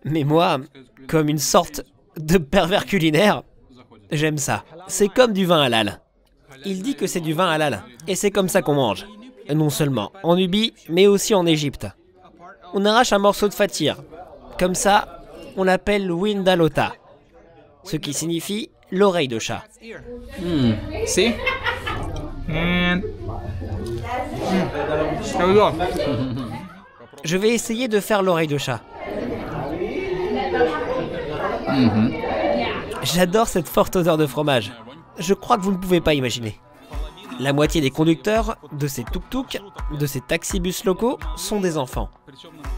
Mais moi, comme une sorte de pervers culinaire, j'aime ça. C'est comme du vin halal. Il dit que c'est du vin halal, et c'est comme ça qu'on mange. Non seulement en Nubie, mais aussi en Égypte. On arrache un morceau de fatir. Comme ça, on l'appelle windalota, ce qui signifie l'oreille de chat. See? And there we go. Je vais essayer de faire l'oreille de chat. J'adore cette forte odeur de fromage. Je crois que vous ne pouvez pas imaginer. La moitié des conducteurs de ces tuk-tuk, de ces taxibus locaux, sont des enfants.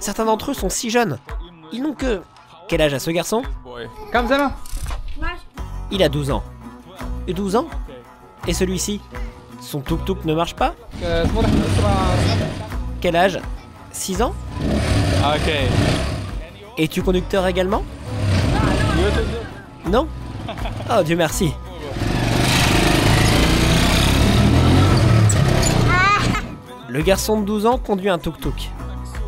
Certains d'entre eux sont si jeunes. Ils n'ont que... Quel âge a ce garçon? Come, Zama. Il a 12 ans. 12 ans? Et celui-ci? Son tuk-tuk ne marche pas? Quel âge? 6 ans? Okay. Es-tu conducteur également? Non? Oh, Dieu merci. Le garçon de 12 ans conduit un tuk-tuk.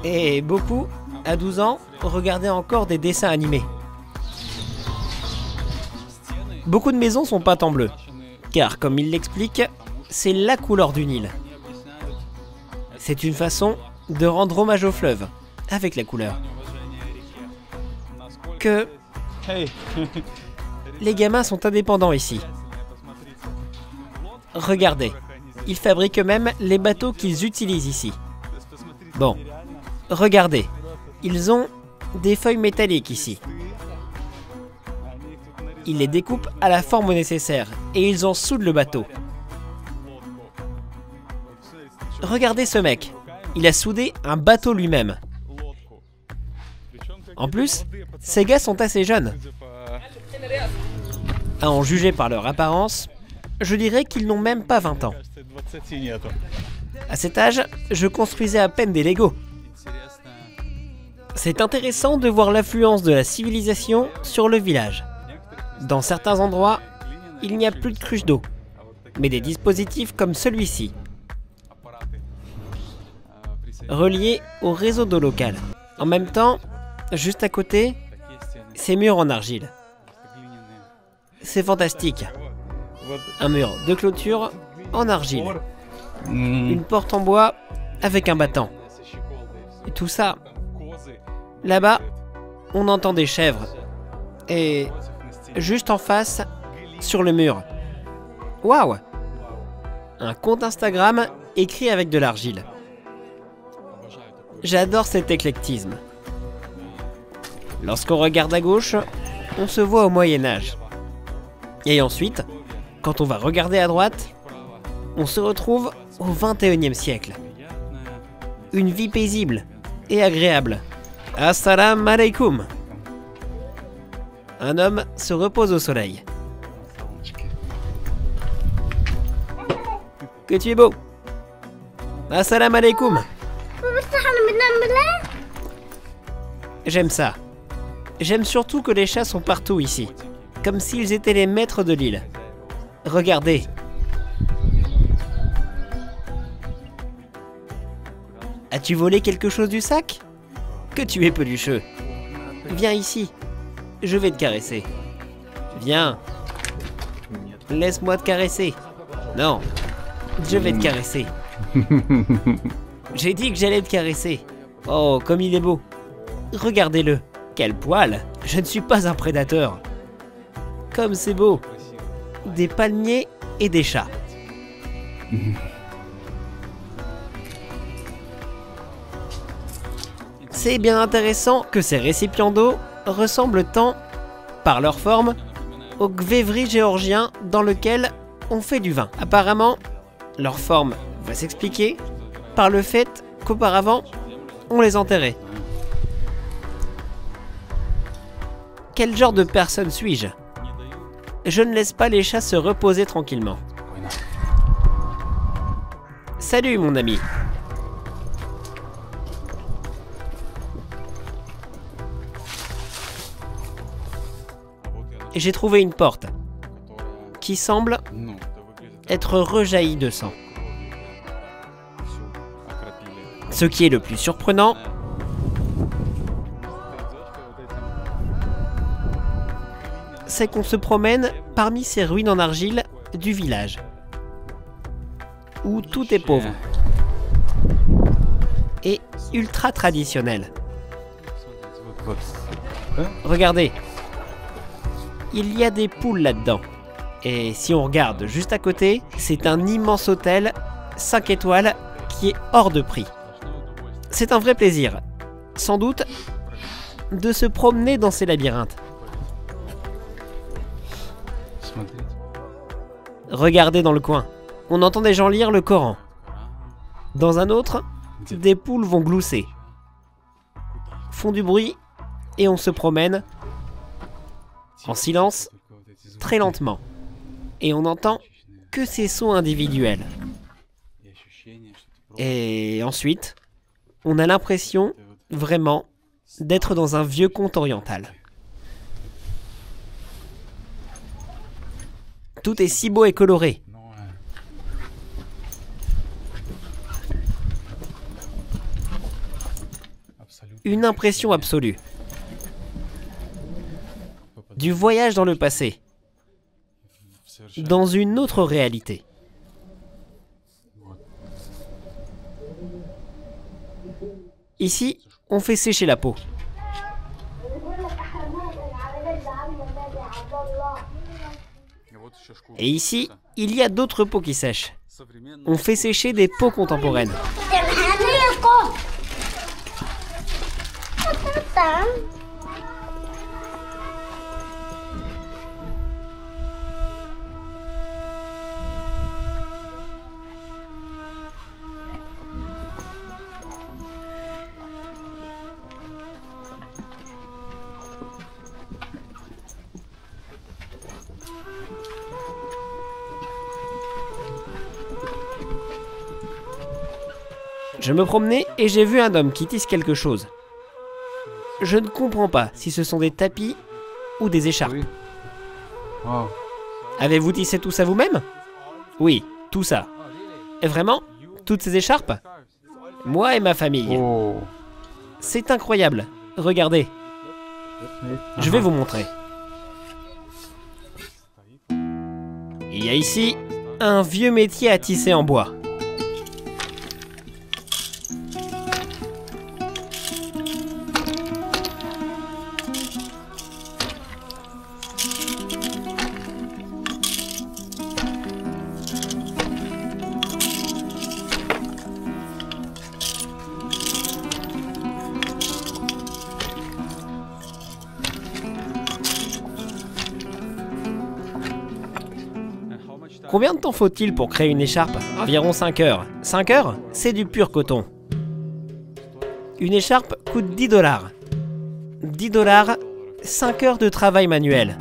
Et beaucoup, à 12 ans, regardaient encore des dessins animés. Beaucoup de maisons sont peintes en bleu, car comme il l'explique, c'est la couleur du Nil. C'est une façon de rendre hommage au fleuve, avec la couleur. Que les gamins sont indépendants ici. Regardez, Ils fabriquent eux-mêmes les bateaux qu'ils utilisent ici. Bon, regardez, ils ont des feuilles métalliques ici. Ils les découpent à la forme nécessaire et ils en soudent le bateau. Regardez ce mec, il a soudé un bateau lui-même. En plus, ces gars sont assez jeunes. À en juger par leur apparence, je dirais qu'ils n'ont même pas 20 ans. À cet âge, je construisais à peine des Lego. C'est intéressant de voir l'influence de la civilisation sur le village. Dans certains endroits, il n'y a plus de cruche d'eau, mais des dispositifs comme celui-ci, reliés au réseau d'eau local. En même temps, juste à côté, ces murs en argile. C'est fantastique. Un mur de clôture en argile. Une porte en bois avec un battant. Et tout ça. Là-bas, on entend des chèvres. Et juste en face, sur le mur. Waouh! Un compte Instagram écrit avec de l'argile. J'adore cet éclectisme. Lorsqu'on regarde à gauche, on se voit au Moyen-Âge. Et ensuite, quand on va regarder à droite, on se retrouve au XXIe siècle. Une vie paisible et agréable. Assalamu alaikum. Un homme se repose au soleil. Que tu es beau. Assalamu alaikum. J'aime ça. J'aime surtout que les chats sont partout ici. Comme s'ils étaient les maîtres de l'île. Regardez. As-tu volé quelque chose du sac? Que tu es pelucheux. Viens ici. Je vais te caresser. Viens. Laisse-moi te caresser. Non. Je vais te caresser. J'ai dit que j'allais te caresser. Oh, comme il est beau. Regardez-le. Quel poil. Je ne suis pas un prédateur. Comme c'est beau. Des palmiers et des chats. C'est bien intéressant que ces récipients d'eau ressemblent tant, par leur forme, au gvévri géorgien dans lequel on fait du vin. Apparemment, leur forme va s'expliquer par le fait qu'auparavant, on les enterrait. Quel genre de personne suis-je? Je ne laisse pas les chats se reposer tranquillement. Salut mon ami. J'ai trouvé une porte qui semble être rejaillie de sang. Ce qui est le plus surprenant, c'est qu'on se promène parmi ces ruines en argile du village, où tout est pauvre et ultra traditionnel. Regardez, il y a des poules là-dedans. Et si on regarde juste à côté, c'est un immense hôtel 5 étoiles qui est hors de prix. C'est un vrai plaisir, sans doute, de se promener dans ces labyrinthes. Regardez dans le coin, on entend des gens lire le Coran. Dans un autre, des poules vont glousser, font du bruit et on se promène en silence, très lentement. Et on n'entend que ces sons individuels. Et ensuite, on a l'impression, vraiment, d'être dans un vieux conte oriental. Tout est si beau et coloré. Une impression absolue. Du voyage dans le passé. Dans une autre réalité. Ici, on fait sécher la peau. Et ici, il y a d'autres peaux qui sèchent. on fait sécher des peaux contemporaines. Je me promenais et j'ai vu un homme qui tisse quelque chose. Je ne comprends pas si ce sont des tapis ou des écharpes. Wow. Avez-vous tissé tout ça vous-même? Oui, tout ça. Et vraiment? Toutes ces écharpes? Moi et ma famille. Oh. C'est incroyable. Regardez. Je vais vous montrer. Il y a ici un vieux métier à tisser en bois. Combien de temps faut-il pour créer une écharpe? Environ 5 heures. 5 heures? C'est du pur coton. Une écharpe coûte 10 $. 10 $, 5 heures de travail manuel.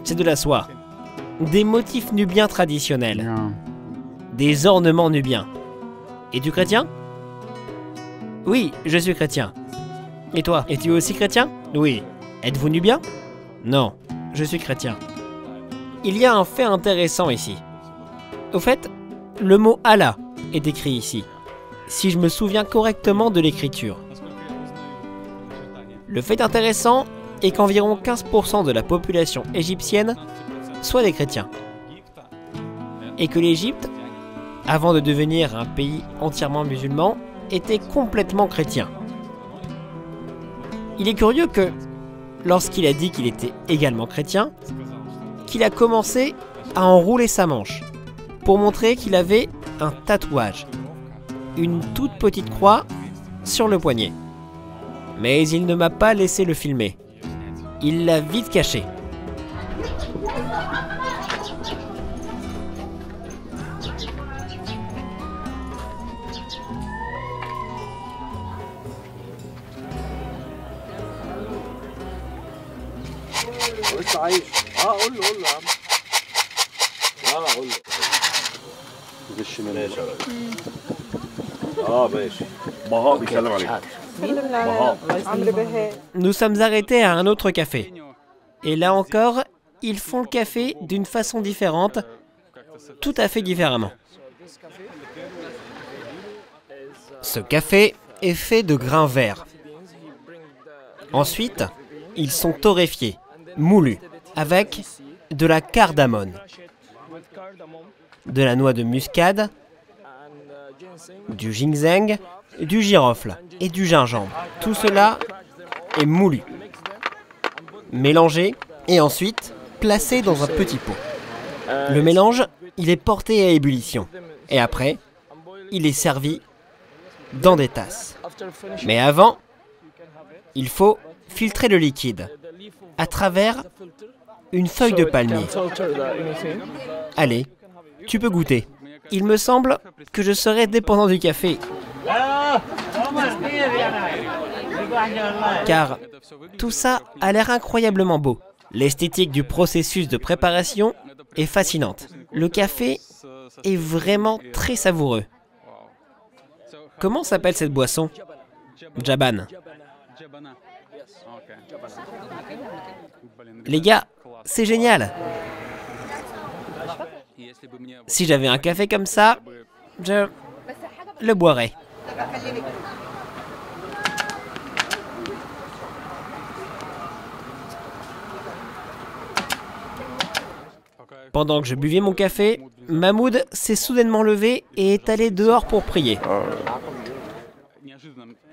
C'est de la soie. Des motifs nubiens traditionnels. Bien. Des ornements nubiens. Es-tu chrétien? Oui, je suis chrétien. Et toi, es-tu aussi chrétien? Oui. Êtes-vous nubien? Non, je suis chrétien. Il y a un fait intéressant ici. Au fait, le mot Allah est écrit ici, si je me souviens correctement de l'écriture. Le fait intéressant est qu'environ 15% de la population égyptienne soit des chrétiens. Et que l'Égypte, avant de devenir un pays entièrement musulman, était complètement chrétien. Il est curieux que, lorsqu'il a dit qu'il était également chrétien, qu'il a commencé à enrouler sa manche pour montrer qu'il avait un tatouage, une toute petite croix sur le poignet. Mais il ne m'a pas laissé le filmer. Il l'a vite caché. Nous sommes arrêtés à un autre café. Et là encore, ils font le café d'une façon différente, tout à fait différemment. Ce café est fait de grains verts. Ensuite, ils sont torréfiés, moulus, avec de la cardamone, de la noix de muscade, du ginseng, du girofle et du gingembre. Tout cela est moulu, mélangé et ensuite placé dans un petit pot. Le mélange, il est porté à ébullition et après, il est servi dans des tasses. Mais avant, il faut filtrer le liquide à travers une feuille de palmier. Allez, tu peux goûter. Il me semble que je serai dépendant du café. Car tout ça a l'air incroyablement beau. L'esthétique du processus de préparation est fascinante. Le café est vraiment très savoureux. Comment s'appelle cette boisson? Jaban. Les gars, c'est génial. Si j'avais un café comme ça, je le boirais. Pendant que je buvais mon café, Mahmoud s'est soudainement levé et est allé dehors pour prier.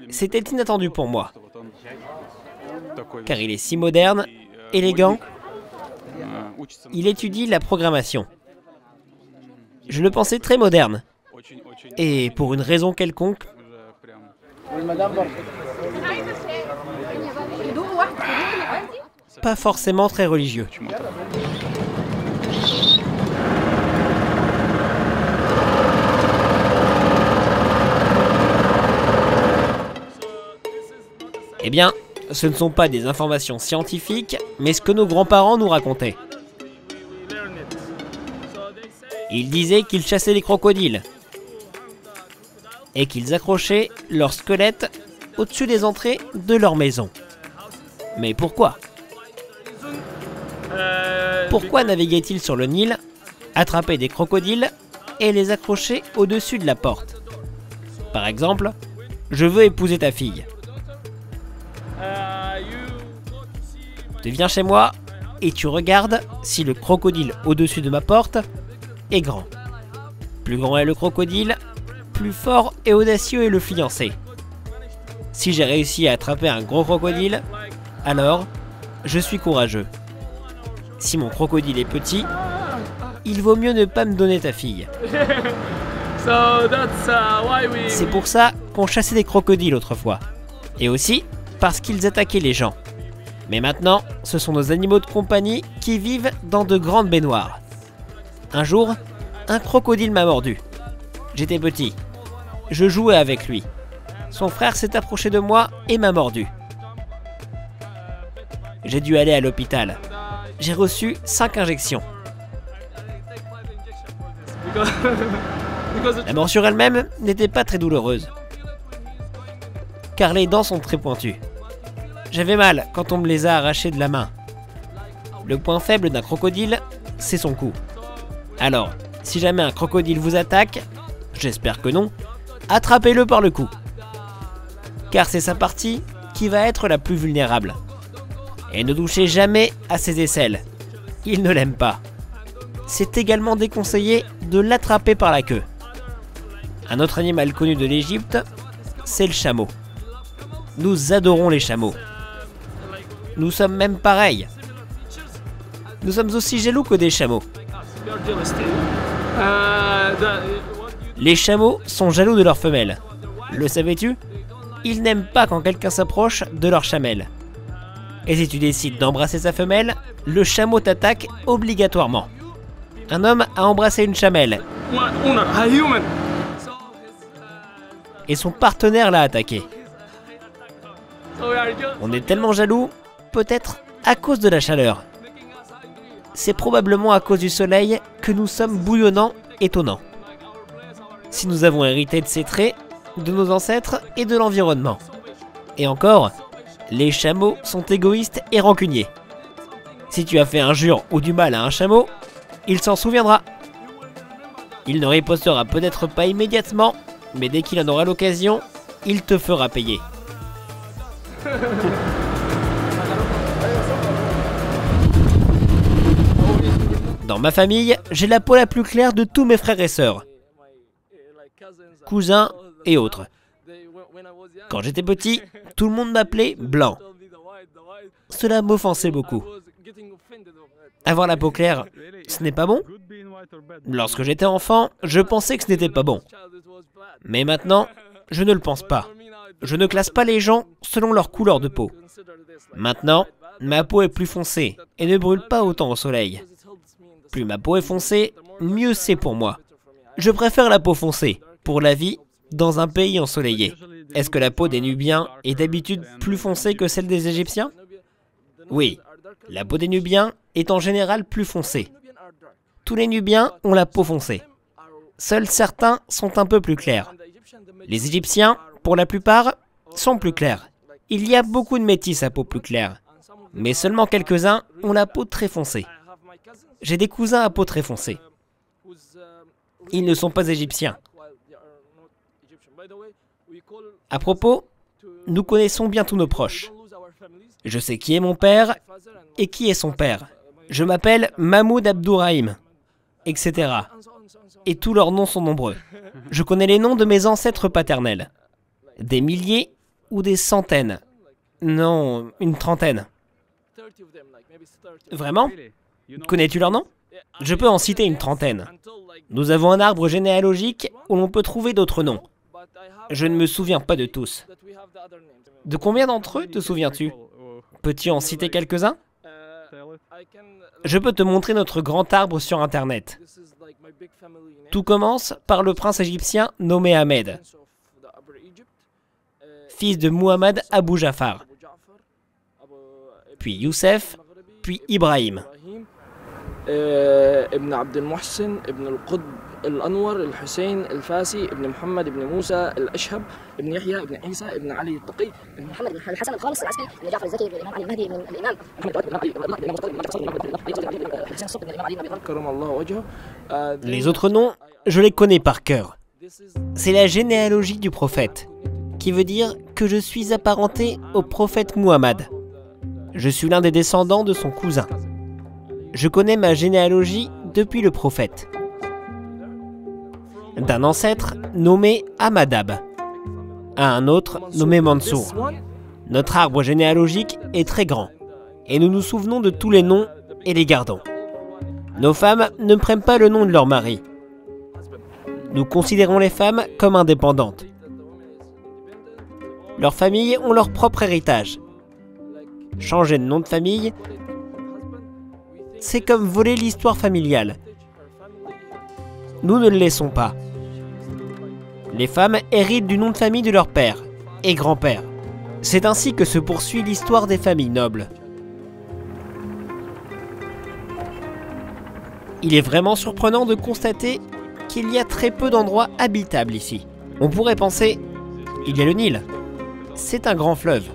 C'était inattendu pour moi, car il est si moderne, élégant. Il étudie la programmation. Je le pensais très moderne. Et pour une raison quelconque, pas forcément très religieux. Eh bien, ce ne sont pas des informations scientifiques, mais ce que nos grands-parents nous racontaient. Ils disaient qu'ils chassaient les crocodiles et qu'ils accrochaient leur squelette au-dessus des entrées de leur maison. Mais pourquoi? Pourquoi naviguaient-ils sur le Nil, attraper des crocodiles et les accrocher au-dessus de la porte? Par exemple, je veux épouser ta fille. Tu viens chez moi et tu regardes si le crocodile au-dessus de ma porte est grand. Plus grand est le crocodile, plus fort et audacieux est le fiancé. Si j'ai réussi à attraper un gros crocodile, alors je suis courageux. Si mon crocodile est petit, il vaut mieux ne pas me donner ta fille. C'est pour ça qu'on chassait des crocodiles autrefois. Et aussi parce qu'ils attaquaient les gens. Mais maintenant, ce sont nos animaux de compagnie qui vivent dans de grandes baignoires. Un jour, un crocodile m'a mordu. J'étais petit. Je jouais avec lui. Son frère s'est approché de moi et m'a mordu. J'ai dû aller à l'hôpital. J'ai reçu 5 injections. La morsure elle-même n'était pas très douloureuse, car les dents sont très pointues. J'avais mal quand on me les a arrachées de la main. Le point faible d'un crocodile, c'est son cou. Alors, si jamais un crocodile vous attaque, j'espère que non, attrapez-le par le cou. Car c'est sa partie qui va être la plus vulnérable. Et ne touchez jamais à ses aisselles. Il ne l'aime pas. C'est également déconseillé de l'attraper par la queue. Un autre animal connu de l'Égypte, c'est le chameau. Nous adorons les chameaux. Nous sommes même pareils. Nous sommes aussi jaloux que des chameaux. Les chameaux sont jaloux de leurs femelles. Le savais-tu? Ils n'aiment pas quand quelqu'un s'approche de leur chamelle. Et si tu décides d'embrasser sa femelle, le chameau t'attaque obligatoirement. Un homme a embrassé une chamelle. Et son partenaire l'a attaqué. On est tellement jaloux, peut-être à cause de la chaleur. C'est probablement à cause du soleil que nous sommes bouillonnants, étonnants. Si nous avons hérité de ces traits, de nos ancêtres et de l'environnement. Et encore, les chameaux sont égoïstes et rancuniers. Si tu as fait injure ou du mal à un chameau, il s'en souviendra. Il ne ripostera peut-être pas immédiatement, mais dès qu'il en aura l'occasion, il te fera payer. Dans ma famille, j'ai la peau la plus claire de tous mes frères et sœurs, cousins et autres. Quand j'étais petit, tout le monde m'appelait blanc. Cela m'offensait beaucoup. Avoir la peau claire, ce n'est pas bon? Lorsque j'étais enfant, je pensais que ce n'était pas bon. Mais maintenant, je ne le pense pas. Je ne classe pas les gens selon leur couleur de peau. Maintenant, ma peau est plus foncée et ne brûle pas autant au soleil. Plus ma peau est foncée, mieux c'est pour moi. Je préfère la peau foncée pour la vie dans un pays ensoleillé. Est-ce que la peau des Nubiens est d'habitude plus foncée que celle des Égyptiens? Oui, la peau des Nubiens est en général plus foncée. Tous les Nubiens ont la peau foncée. Seuls certains sont un peu plus clairs. Les Égyptiens, pour la plupart, sont plus clairs. Il y a beaucoup de métis à peau plus claire, mais seulement quelques-uns ont la peau très foncée. J'ai des cousins à peau très foncée. Ils ne sont pas égyptiens. À propos, nous connaissons bien tous nos proches. Je sais qui est mon père et qui est son père. Je m'appelle Mahmoud Abdourahim, etc. Et tous leurs noms sont nombreux. Je connais les noms de mes ancêtres paternels. Des milliers ou des centaines. Non, une trentaine. Vraiment? Connais-tu leurs noms? Je peux en citer une trentaine. Nous avons un arbre généalogique où l'on peut trouver d'autres noms. Je ne me souviens pas de tous. De combien d'entre eux te souviens-tu? Peux-tu en citer quelques-uns? Je peux te montrer notre grand arbre sur Internet. Tout commence par le prince égyptien nommé Ahmed, fils de Muhammad Abu Ja'far, puis Youssef, puis Ibrahim. ابن عبد المحسن ابن القطب الأنور الحسين الفاسي ابن محمد ابن موسى الأشهب ابن يحيى ابن عيسى ابن علي التقي ابن محمد بن الحسن الخالص العسكري ابن جعفر الزكي ابن الإمام علي المهدي ابن الإمام محمد بن علي بن الإمام حسين الصبح ابن الإمام علي بن أبي طالب كرم الله وجهه. Les autres noms, je les connais par cœur. C'est la généalogie du prophète, qui veut dire que je suis apparenté au prophète Muhammad. Je suis l'un des descendants de son cousin. Je connais ma généalogie depuis le prophète. D'un ancêtre nommé Amadab, à un autre nommé Mansour. Notre arbre généalogique est très grand, et nous nous souvenons de tous les noms et les gardons. Nos femmes ne prennent pas le nom de leur mari. Nous considérons les femmes comme indépendantes. Leurs familles ont leur propre héritage. Changer de nom de famille, c'est comme voler l'histoire familiale. Nous ne le laissons pas. Les femmes héritent du nom de famille de leur père et grand-père. C'est ainsi que se poursuit l'histoire des familles nobles. Il est vraiment surprenant de constater qu'il y a très peu d'endroits habitables ici. On pourrait penser, il y a le Nil. C'est un grand fleuve.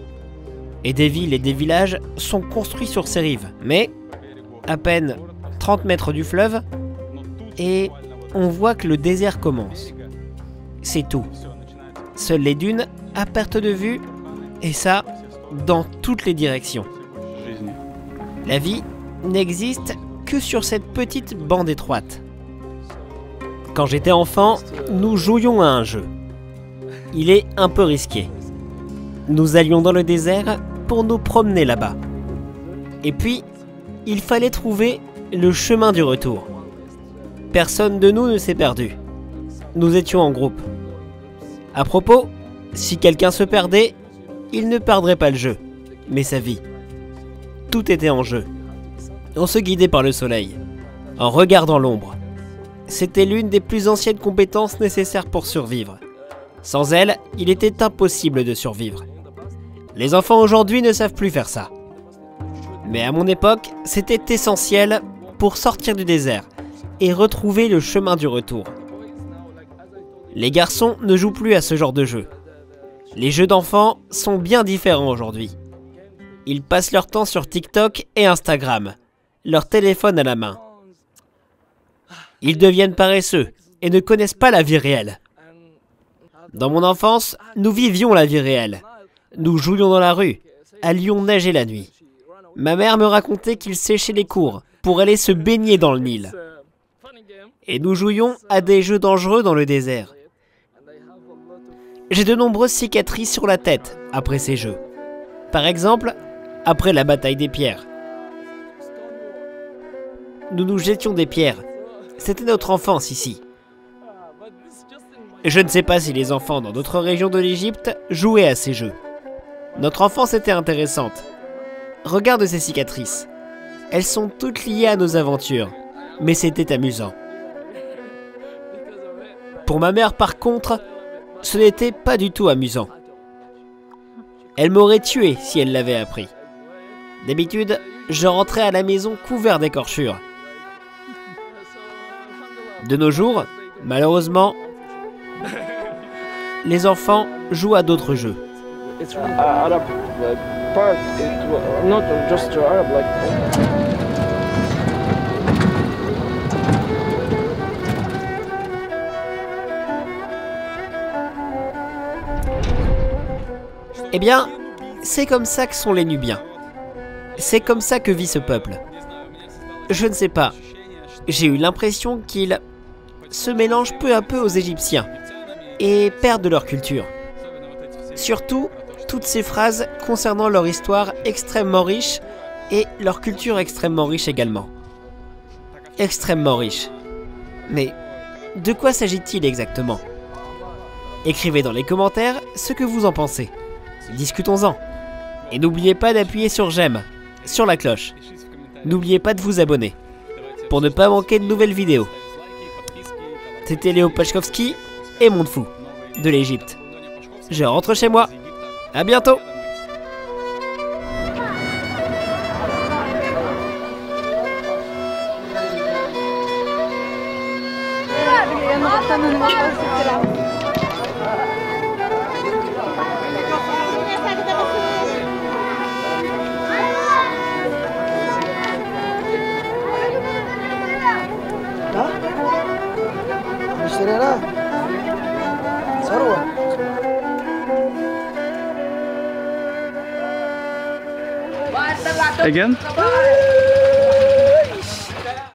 Et des villes et des villages sont construits sur ses rives. Mais à peine 30 mètres du fleuve, et on voit que le désert commence. C'est tout. Seules les dunes à perte de vue, et ça, dans toutes les directions. La vie n'existe que sur cette petite bande étroite. Quand j'étais enfant, nous jouions à un jeu. Il est un peu risqué. Nous allions dans le désert pour nous promener là-bas. Et puis, il fallait trouver le chemin du retour. Personne de nous ne s'est perdu. Nous étions en groupe. À propos, si quelqu'un se perdait, il ne perdrait pas le jeu, mais sa vie. Tout était en jeu. On se guidait par le soleil, en regardant l'ombre. C'était l'une des plus anciennes compétences nécessaires pour survivre. Sans elle, il était impossible de survivre. Les enfants aujourd'hui ne savent plus faire ça. Mais à mon époque, c'était essentiel pour sortir du désert et retrouver le chemin du retour. Les garçons ne jouent plus à ce genre de jeu. Les jeux d'enfants sont bien différents aujourd'hui. Ils passent leur temps sur TikTok et Instagram, leur téléphone à la main. Ils deviennent paresseux et ne connaissent pas la vie réelle. Dans mon enfance, nous vivions la vie réelle. Nous jouions dans la rue, allions nager la nuit. Ma mère me racontait qu'ils séchaient les cours pour aller se baigner dans le Nil. Et nous jouions à des jeux dangereux dans le désert. J'ai de nombreuses cicatrices sur la tête après ces jeux. Par exemple, après la bataille des pierres. Nous nous jetions des pierres. C'était notre enfance ici. Je ne sais pas si les enfants dans d'autres régions de l'Égypte jouaient à ces jeux. Notre enfance était intéressante. Regarde ces cicatrices. Elles sont toutes liées à nos aventures, mais c'était amusant. Pour ma mère, par contre, ce n'était pas du tout amusant. Elle m'aurait tué si elle l'avait appris. D'habitude, je rentrais à la maison couvert d'écorchures. De nos jours, malheureusement, les enfants jouent à d'autres jeux. Eh bien, c'est comme ça que sont les Nubiens. C'est comme ça que vit ce peuple. Je ne sais pas. J'ai eu l'impression qu'ils se mélangent peu à peu aux Égyptiens et perdent leur culture. Surtout, toutes ces phrases concernant leur histoire extrêmement riche et leur culture extrêmement riche également. extrêmement riche. Mais de quoi s'agit-il exactement? Écrivez dans les commentaires ce que vous en pensez. Discutons-en. Et n'oubliez pas d'appuyer sur j'aime, sur la cloche. N'oubliez pas de vous abonner, pour ne pas manquer de nouvelles vidéos. C'était Léo Pachkovski et Monde Fou, de l'Égypte. Je rentre chez moi. À bientôt. Again?